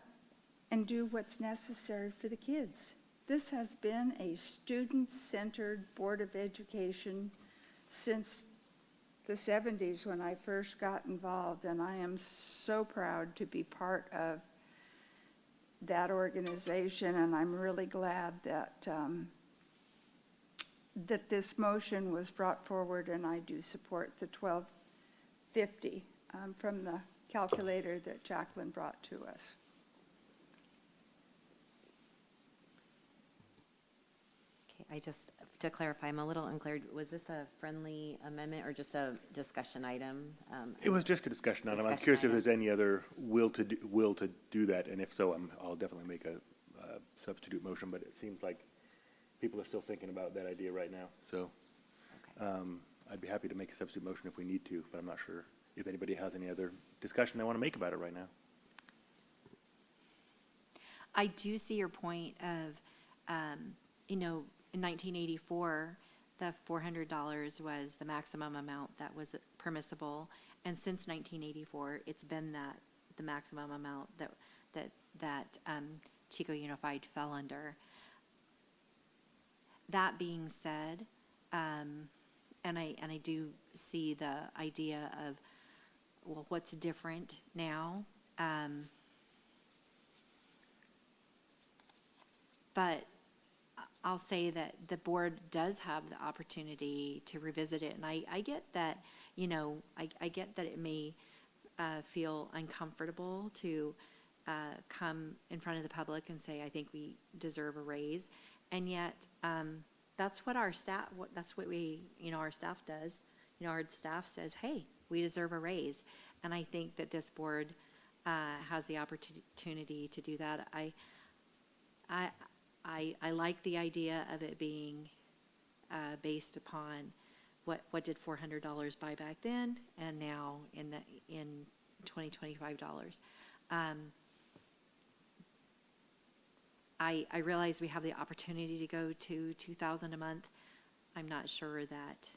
and do what's necessary for the kids. This has been a student-centered Board of Education since the 70s when I first got involved, and I am so proud to be part of that organization, and I'm really glad that that this motion was brought forward, and I do support the $12.50 from the calculator that Jacqueline brought to us. Okay, to clarify, I'm a little unclear. Was this a friendly amendment or just a discussion item? It was just a discussion item. I'm Discussion curious if item. there's any other will to do that, and if so, I'll definitely make a substitute motion, but it seems like people are still thinking about that idea right now. So I'd be happy to make a substitute motion if we need to, but I'm not sure if anybody has any other discussion they want to make about it right now. I do see your point of, in 1984, the $400 was the maximum amount that was permissible, and since 1984, it's been the maximum amount that Chico Unified fell under. That being said, and I do see the idea of, well, what's different now? But I'll say that the board does have the opportunity to revisit it, and I get that, I get that it may feel uncomfortable to come in front of the public and say, I think we deserve a raise, and yet that's what our staff, our staff does. our staff says, hey, we deserve a raise. And I think that this board has the opportunity to do that. I like the idea of it being based upon what did $400 buy back then, and now in $2025. I realize we have the opportunity to go to $2,000 a month. I'm not sure that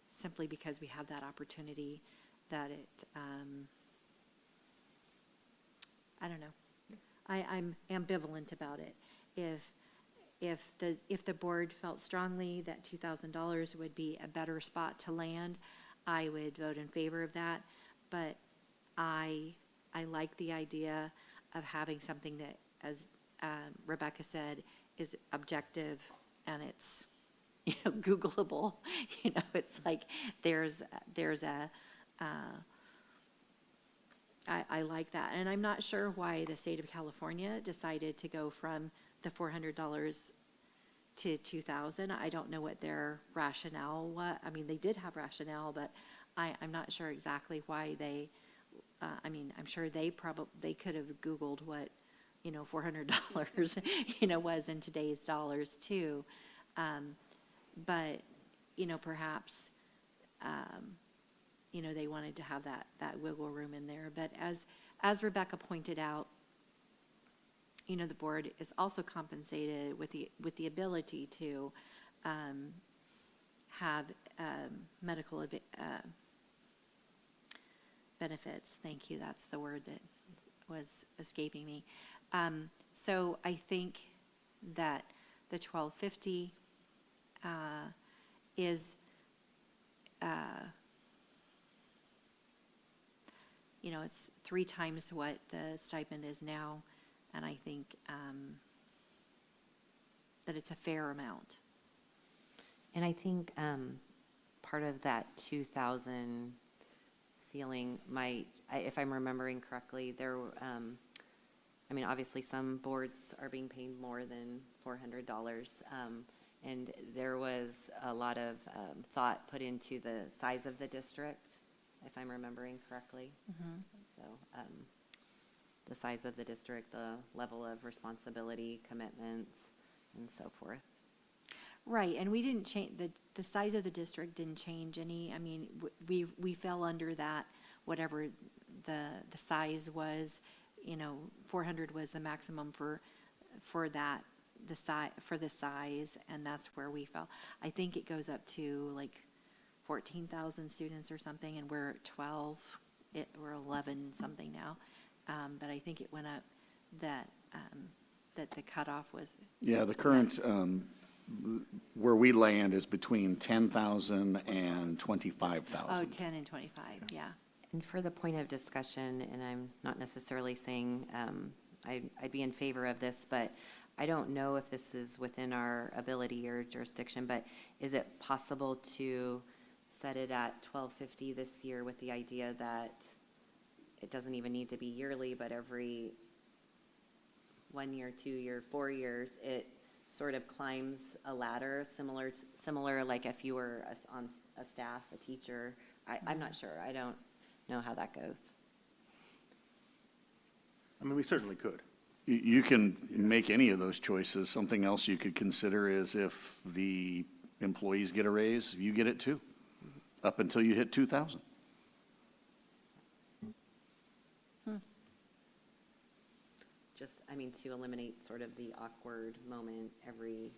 simply because we have that opportunity that it, I don't know. I'm ambivalent about it. If the board felt strongly that $2,000 would be a better spot to land, I would vote in favor of that. But I like the idea of having something that, as Rebecca said, is objective and it's, Googleable. It's like there's a. I like that, and I'm not sure why the state of California decided to go from the $400 to $2,000. I don't know what their rationale was. I mean, they did have rationale, but I'm not sure exactly why they. I'm sure they could have Googled what, $400, was in today's dollars too. But, perhaps, they wanted to have that wiggle room in there. But as Rebecca pointed out, the board is also compensated with the ability to have medical benefits. Thank you. That's the word that was escaping me. So I think that the $1,250 is, it's 3 times what the stipend is now, and I think that it's a fair amount. And I think part of that 2,000 ceiling might, if I'm remembering correctly, there, obviously some boards are being paid more than $400. And there was a lot of thought put into the size of the district, if I'm remembering correctly. So the size of the district, the level of responsibility, commitments, and so forth. Right, and we didn't change, the size of the district didn't change any. We fell under that, whatever the size was, 400 was the maximum for that, for the size, and that's where we fell. I think it goes up to like 14,000 students or something, and we're at 12, we're 11 something now. But I think it went up that the cutoff was. Yeah, the current, where we land is between 10,000 and 25,000. Oh, 10 and 25, yeah. And for the point of discussion, and I'm not necessarily saying I'd be in favor of this, but I don't know if this is within our ability or jurisdiction, but is it possible to set it at $1,250 this year with the idea that it doesn't even need to be yearly, but every 1 year, 2 year, 4 years, it sort of climbs a ladder, similar like if you were on a staff, a teacher. I'm not sure. I don't know how that goes. We certainly could. You can make any of those choices. Something else you could consider is if the employees get a raise, you get it too, up until you hit 2,000. Just, to eliminate sort of the awkward moment every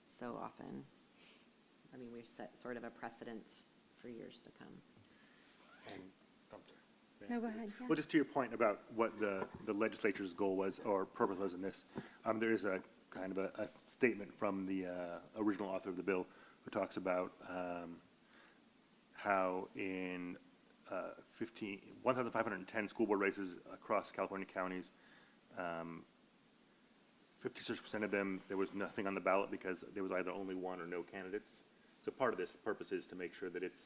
so often. We've set sort of a precedent for years to come. No, go ahead. Well, just to your point about what the legislature's goal was or purpose was in this, there is a kind of a statement from the original author of the bill who talks about how in 1,510 school board races across California counties, 56% of them, there was nothing on the ballot because there was either only one or no candidates. So part of this purpose is to make sure that it's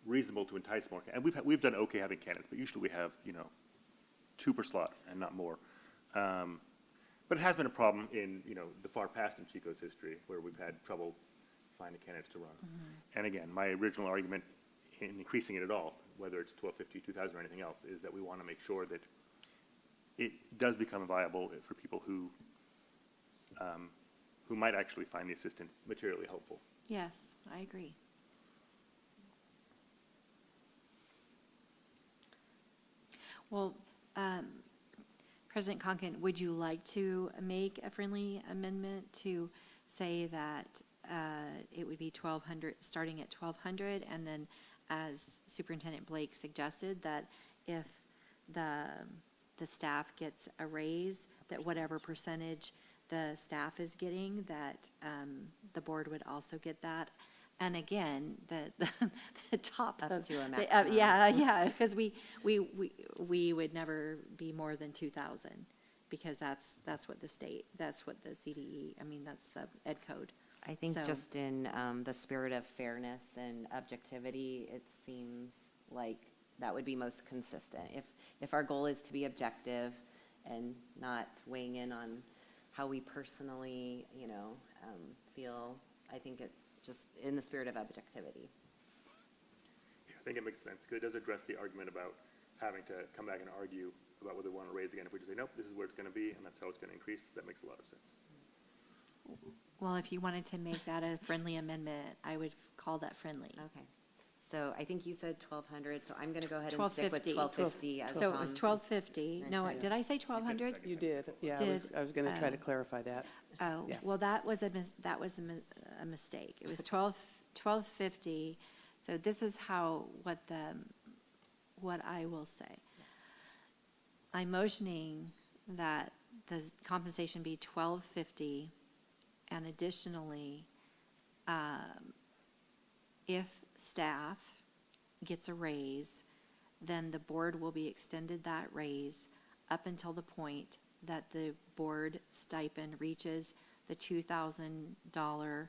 reasonable to entice more. And we've done okay having candidates, but usually we have, 2 per slot and not more. But it has been a problem in, the far past in Chico's history where we've had trouble finding candidates to run. And again, my original argument in increasing it at all, whether it's 1250, 2000, or anything else, is that we want to make sure that it does become viable for people who might actually find the assistance materially helpful. Yes, I agree. Well, President Conkin, would you like to make a friendly amendment to say that it would be 1,200, starting at 1,200, and then as Superintendent Blake suggested, that if the staff gets a raise, that whatever percentage the staff is getting, that the board would also get that? And again, the top Up of to a the- maximum. yeah, because we would never be more than 2,000, because that's what the state, that's what the CDE, I mean, that's the ed code. I think So- just in the spirit of fairness and objectivity, it seems like that would be most consistent. If our goal is to be objective and not weighing in on how we personally, feel, I think it just in the spirit of objectivity. Yeah, I think it makes sense, because it does address the argument about having to come back and argue about whether we want to raise again. If we just say, nope, this is where it's going to be, and that's how it's going to increase, that makes a lot of sense. Well, if you wanted to make that a friendly amendment, I would call that friendly. Okay. So I think you said 1,200, so I'm going to go ahead and stick with 1,250. 1,250 as So it Tom was 1,250. No, mentioned. did I say 1,200? You did, yeah, Did, I was going to try to clarify that. Oh, Yeah. well, that was a mistake. It was 1,250. So this is what I will say. I'm motioning that the compensation be 1,250, and additionally, if staff gets a raise, then the board will be extended that raise up until the point that the board stipend reaches the $2,000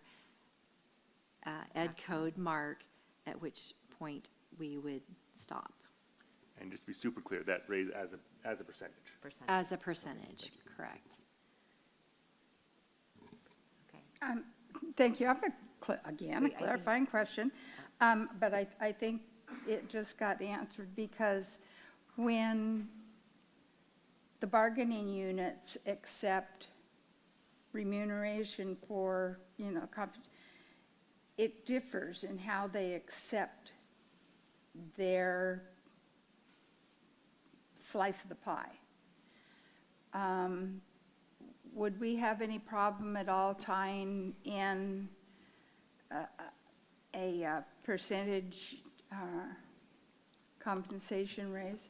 ed code mark, at which point we would stop. And just be super clear, that raise as a percentage. As a percentage, correct. Thank you. I have a clarifying question, but I think it just got answered, because when the bargaining units accept remuneration for, it differs in how they accept their slice of the pie. Would we have any problem at all tying in a percentage compensation raise?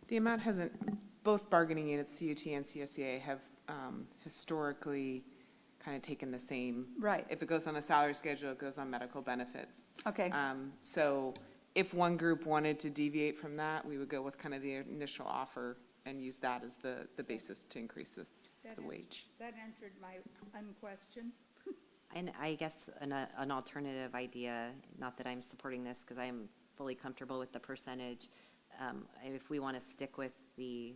The amount hasn't, both bargaining units, CUT and CSEA, have historically kind of taken the same. Right. If it goes on the salary schedule, it goes on medical benefits. Okay. So if one group wanted to deviate from that, we would go with kind of the initial offer and use that as the basis to increase the wage. That answered my question. And I guess an alternative idea, not that I'm supporting this because I'm fully comfortable with the percentage, if we want to stick with the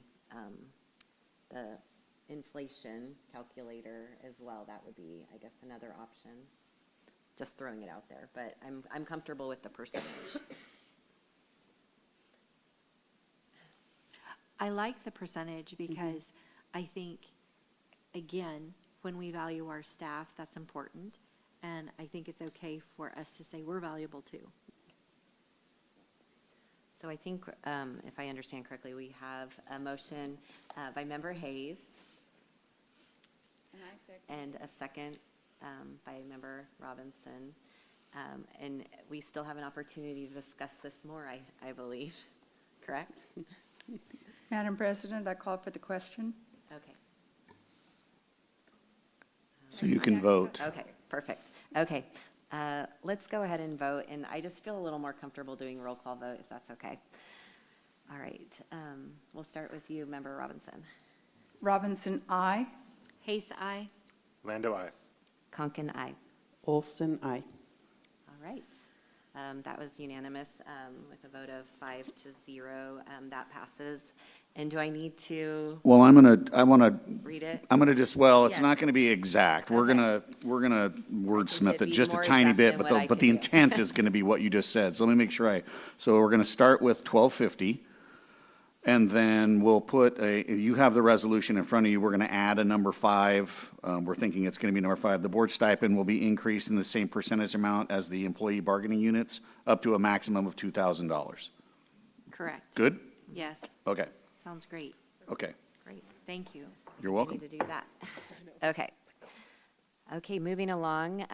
inflation calculator as well, that would be, I guess, another option. Just throwing it out there, but I'm comfortable with the percentage. I like the percentage because I think, again, when we value our staff, that's important. And I think it's okay for us to say we're valuable too. So I think, if I understand correctly, we have a motion by Member Hayes And I second. and a second by Member Robinson. And we still have an opportunity to discuss this more, I believe, correct? Madam President, I call for the question. Okay. So you can vote. Okay, perfect. Okay, let's go ahead and vote, and I just feel a little more comfortable doing roll call vote, if that's okay. All right, we'll start with you, Member Robinson. Robinson, aye. Hayes, aye. Lando, aye. Conkin, aye. Olson, aye. All right, that was unanimous with a vote of 5-0. That passes. And do I need to Well, I want to read it? I'm gonna just, well, it's Yeah. not gonna be exact. We're gonna wordsmith it be just a more tiny exact bit, than but what I the can do. intent is gonna be what you just said. So let me make sure so we're gonna start with 1250. And then we'll put you have the resolution in front of you. We're gonna add a number 5. We're thinking it's gonna be number 5. The board stipend will be increased in the same percentage amount as the employee bargaining units, up to a maximum of $2,000. Correct. Good? Yes, Okay, sounds great. okay. Great, thank you. You're I welcome. need to do that. Okay. Okay, moving along.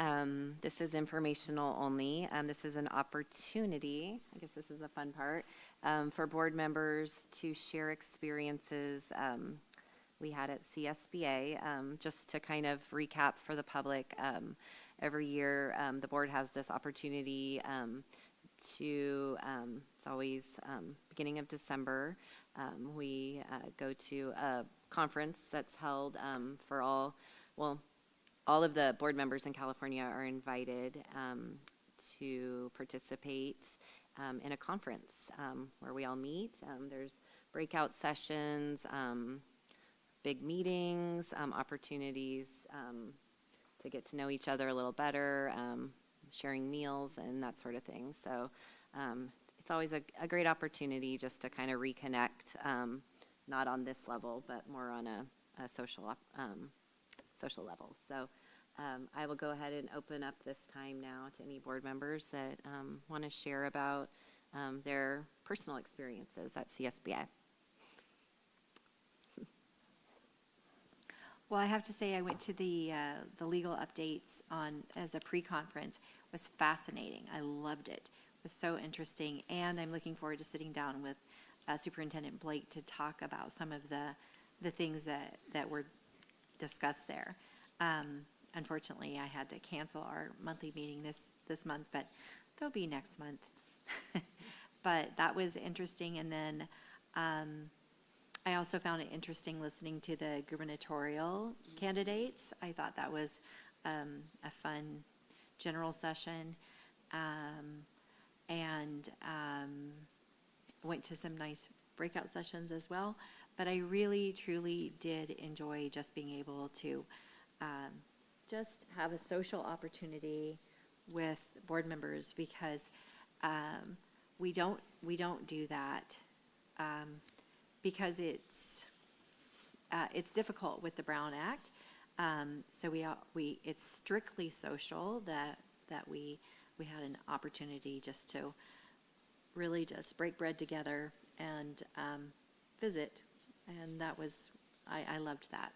This is informational only. This is an opportunity, I guess this is the fun part, for board members to share experiences we had at CSBA. Just to kind of recap for the public, every year the board has this opportunity to, it's always beginning of December, we go to a conference that's held for all of the board members in California are invited to participate in a conference where we all meet. There's breakout sessions, big meetings, opportunities to get to know each other a little better, sharing meals and that sort of thing. So it's always a great opportunity just to kind of reconnect, not on this level, but more on a social level. So I will go ahead and open up this time now to any board members that want to share about their personal experiences at CSBA. Well, I have to say, I went to the legal updates as a pre-conference. It was fascinating. I loved it. It was so interesting, and I'm looking forward to sitting down with Superintendent Blake to talk about some of the things that were discussed there. Unfortunately, I had to cancel our monthly meeting this month, but they'll be next month. But that was interesting, and then I also found it interesting listening to the gubernatorial candidates. I thought that was a fun general session, and went to some nice breakout sessions as well. But I really, truly did enjoy just being able to just have a social opportunity with board members, because we don't do that because it's difficult with the Brown Act. So it's strictly social that we had an opportunity just to really just break bread together and visit, and that was I loved that.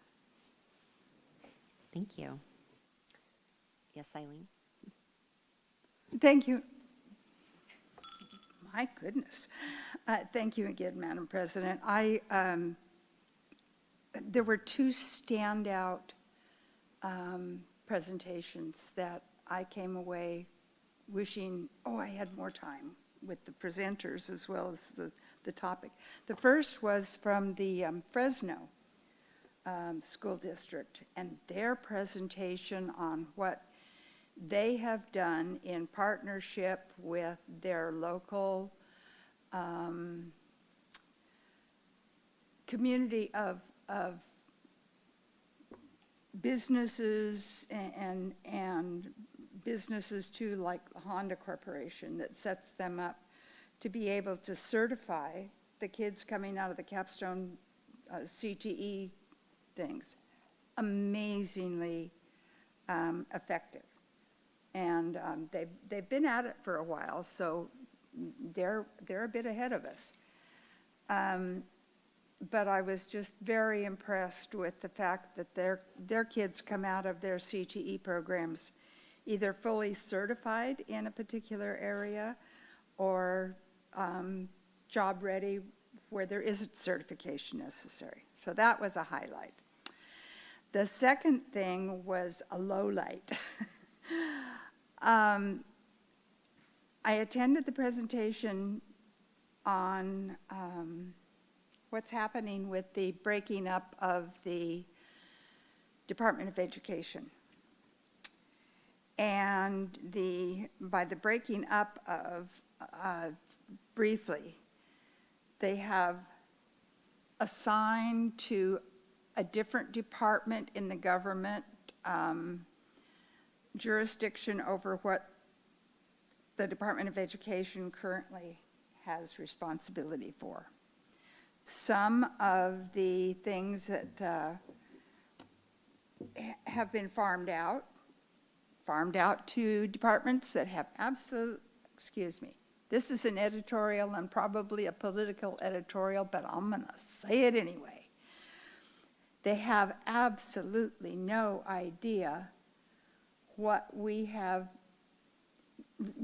Thank you. Yes, Eileen? Thank you. My goodness. Thank you again, Madam President. There were 2 standout presentations that I came away wishing, I had more time with the presenters as well as the topic. The first was from the Fresno School District, and their presentation on what they have done in partnership with their local community of businesses and businesses too, like the Honda Corporation, that sets them up to be able to certify the kids coming out of the capstone CTE things. Amazingly effective. And they've been at it for a while, so they're a bit ahead of us. But I was just very impressed with the fact that their kids come out of their CTE programs either fully certified in a particular area or job ready where there isn't certification necessary. So that was a highlight. The second thing was a low light. I attended the presentation on what's happening with the breaking up of the Department of Education. And by the breaking up of, briefly, they have assigned to a different department in the government jurisdiction over what the Department of Education currently has responsibility for. Some of the things that have been farmed out to departments that have this is an editorial and probably a political editorial, but I'm going to say it anyway. They have absolutely no idea what we have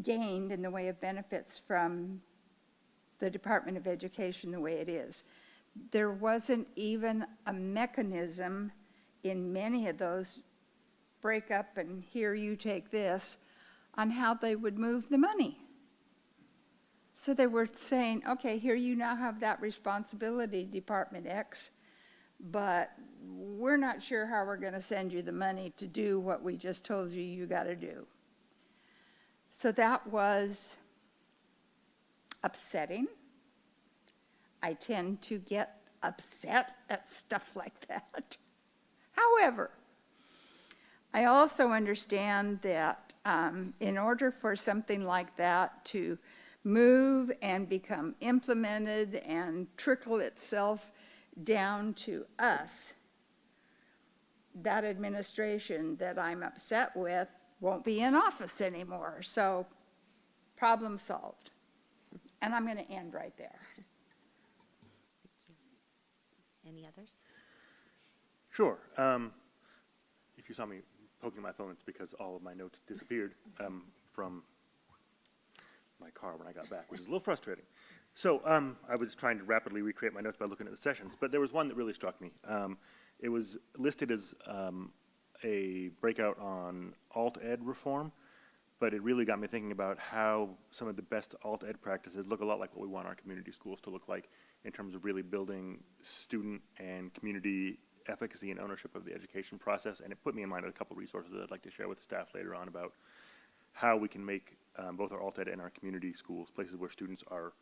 gained in the way of benefits from the Department of Education the way it is. There wasn't even a mechanism in many of those break up and here you take this on how they would move the money. So they were saying, okay, here you now have that responsibility, Department X, but we're not sure how we're going to send you the money to do what we just told you you got to do. So that was upsetting. I tend to get upset at stuff like that. However, I also understand that in order for something like that to move and become implemented and trickle itself down to us, that administration that I'm upset with won't be in office anymore. So, problem solved. And I'm going to end right there. Any others? Sure. If you saw me poking my phone, it's because all of my notes disappeared from my car when I got back, which is a little frustrating. So I was trying to rapidly recreate my notes by looking at the sessions, but there was one that really struck me. It was listed as a breakout on alt-ed reform, but it really got me thinking about how some of the best alt-ed practices look a lot like what we want our community schools to look like in terms of really building student and community efficacy and ownership of the education process. And it put me in mind of a couple resources that I'd like to share with the staff later on about how we can make both our alt-ed and our community schools places where students are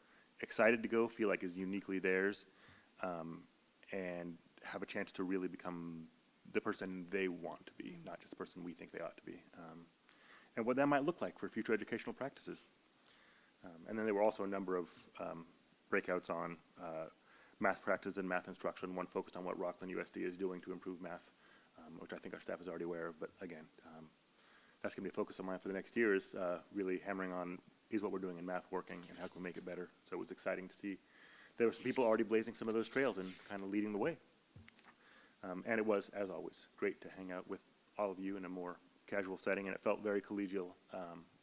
excited to go, feel like is uniquely theirs, and have a chance to really become the person they want to be, not just the person we think they ought to be, and what that might look like for future educational practices. And then there were also a number of breakouts on math practice and math instruction, one focused on what Rockland USD is doing to improve math, which I think our staff is already aware of, but again, that's going to be a focus of mine for the next year, is really hammering on, is what we're doing in math working and how can we make it better? So it was exciting to see there were some people already blazing some of those trails and kind of leading the way. And it was, as always, great to hang out with all of you in a more casual setting, and it felt very collegial,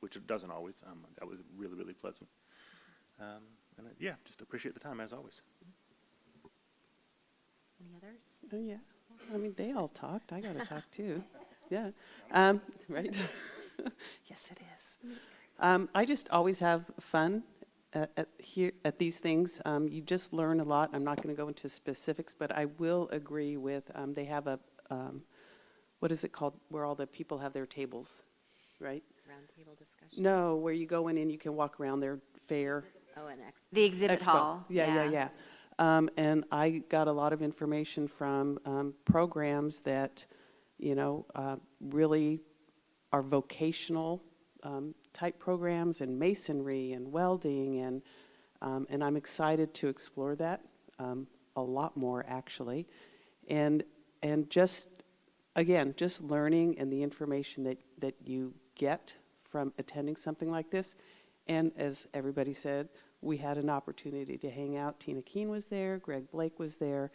which it doesn't always. That was really, really pleasant. And yeah, just appreciate the time, as always. Any others? Oh, yeah. I mean, they all talked. I got to talk too. Yeah. Right? Yes, it is. I just always have fun at these things. You just learn a lot. I'm not going to go into specifics, but I will agree with, they have a, what is it called, where all the people have their tables, right? Roundtable discussion? No, where you go in and you can walk around their fair. Oh, an expo. The exhibit hall. Yeah. And I got a lot of information from programs that, really are vocational type programs, and masonry and welding, and I'm excited to explore that a lot more, actually. And just, again, just learning and the information that you get from attending something like this. And as everybody said, we had an opportunity to hang out. Tina Keene was there, Greg Blake was there.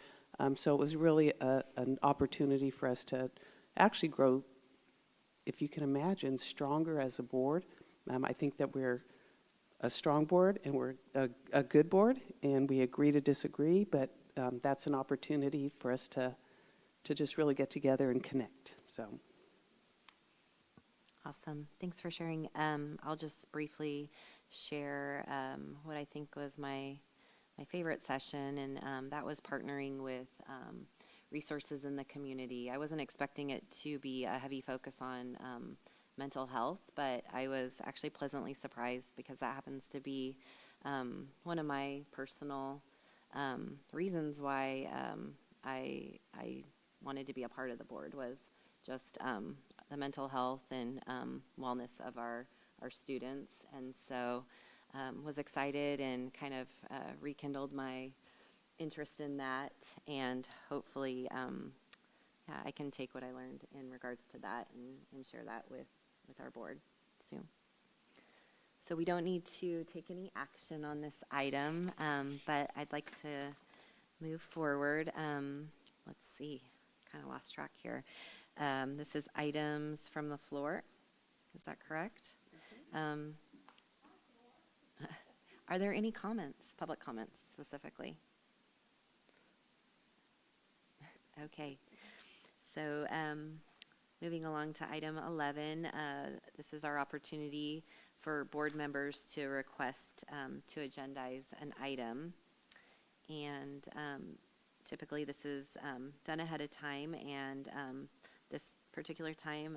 So it was really an opportunity for us to actually grow, if you can imagine, stronger as a board. I think that we're a strong board and we're a good board, and we agree to disagree, but that's an opportunity for us to just really get together and connect. So. Awesome. Thanks for sharing. I'll just briefly share what I think was my favorite session, and that was partnering with resources in the community. I wasn't expecting it to be a heavy focus on mental health, but I was actually pleasantly surprised because that happens to be one of my personal reasons why I wanted to be a part of the board was just the mental health and wellness of our students. And so was excited and kind of rekindled my interest in that. And hopefully yeah, I can take what I learned in regards to that and share that with our board soon. So we don't need to take any action on this item, but I'd like to move forward. Let's see, kind of lost track here. This is items from the floor. Is that correct? Are there any comments, public comments specifically? Okay. So moving along to item 11, this is our opportunity for board members to request to agendize an item. And typically this is done ahead of time, and this particular time,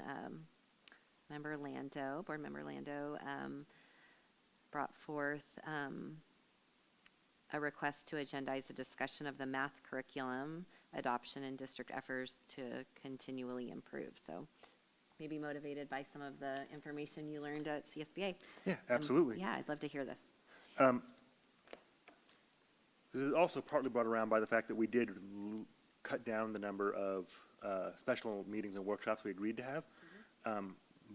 board member Lando brought forth a request to agendize a discussion of the math curriculum adoption and district efforts to continually improve. So maybe motivated by some of the information you learned at CSBA. Yeah, absolutely. Yeah, I'd love to hear this. This is also partly brought around by the fact that we did cut down the number of special meetings and workshops we agreed to have.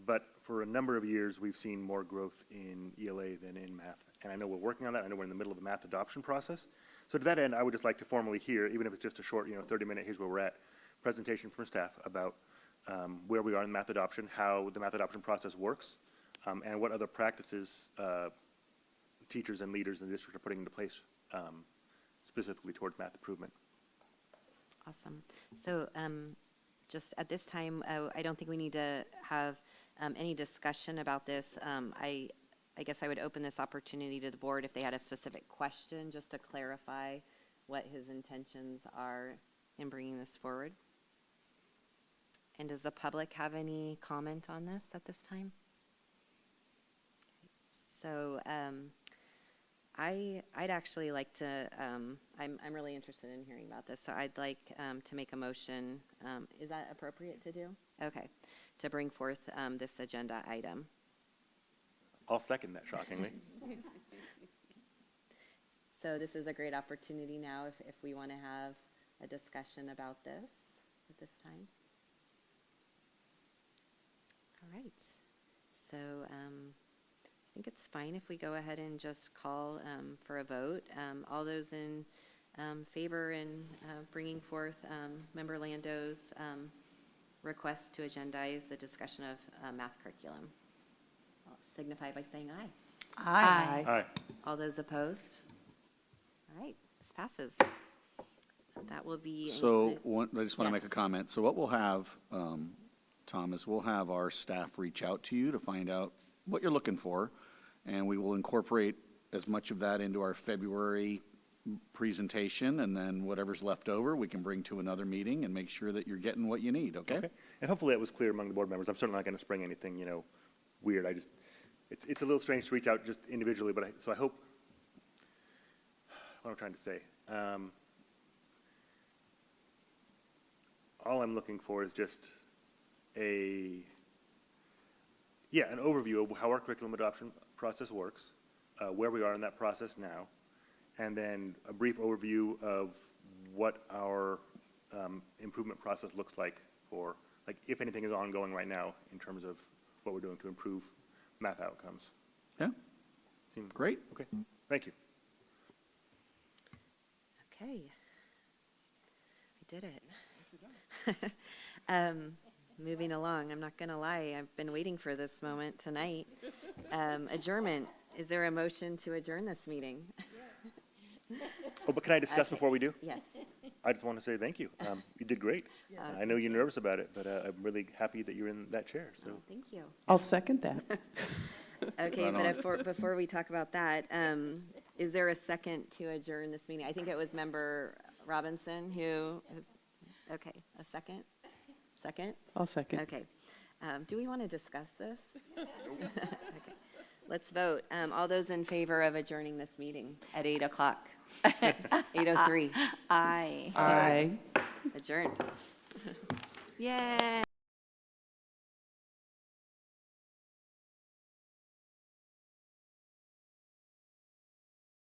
But for a number of years, we've seen more growth in ELA than in math. And I know we're working on that. I know we're in the middle of the math adoption process. So to that end, I would just like to formally hear, even if it's just a short, 30-minute, here's where we're at, presentation from staff about where we are in math adoption, how the math adoption process works, and what other practices teachers and leaders in the district are putting into place specifically towards math improvement. Awesome. So just at this time, I don't think we need to have any discussion about this. I guess I would open this opportunity to the board if they had a specific question, just to clarify what his intentions are in bringing this forward. And does the public have any comment on this at this time? So I'd actually like to, I'm really interested in hearing about this, so I'd like to make a motion. Is that appropriate to do? Okay, to bring forth this agenda item. I'll second that, shockingly. So this is a great opportunity now if we want to have a discussion about this at this time. All right. So I think it's fine if we go ahead and just call for a vote. All those in favor in bringing forth Member Lando's request to agendize the discussion of math curriculum, I'll signify by saying aye. Aye. Aye. All those opposed? All right, this passes. That will be. So I just want to make a Yes. comment. So what we'll have, Tom, is we'll have our staff reach out to you to find out what you're looking for, and we will incorporate as much of that into our February presentation, and then whatever's left over, we can bring to another meeting and make sure that you're getting what you need, okay? And hopefully that was clear among the board members. I'm certainly not going to spring anything, weird. It's a little strange to reach out just individually, but so I hope, what I'm trying to say. All I'm looking for is just an overview of how our curriculum adoption process works, where we are in that process now, and then a brief overview of what our improvement process looks like, or if anything is ongoing right now in terms of what we're doing to improve math outcomes. Yeah, Seem great. Okay, thank you. Okay. I did it. Moving along, I'm not going to lie, I've been waiting for this moment tonight. Adjournment. Is there a motion to adjourn this meeting? Oh, but can I discuss Okay. before we do? Yes. I just want to say thank you. You did great. I know you're nervous about it, but I'm really happy that you're in that chair, so. Oh, thank you. I'll second that. Okay, Right but before we talk about that, is there a second to adjourn this meeting? I think it was Member Robinson who, okay, a second? Second? I'll second. Okay. Do we want to discuss this? Okay. Let's vote. All those in favor of adjourning this meeting at 8 o'clock? 8:03. Aye. Aye. Adjourned. Yay.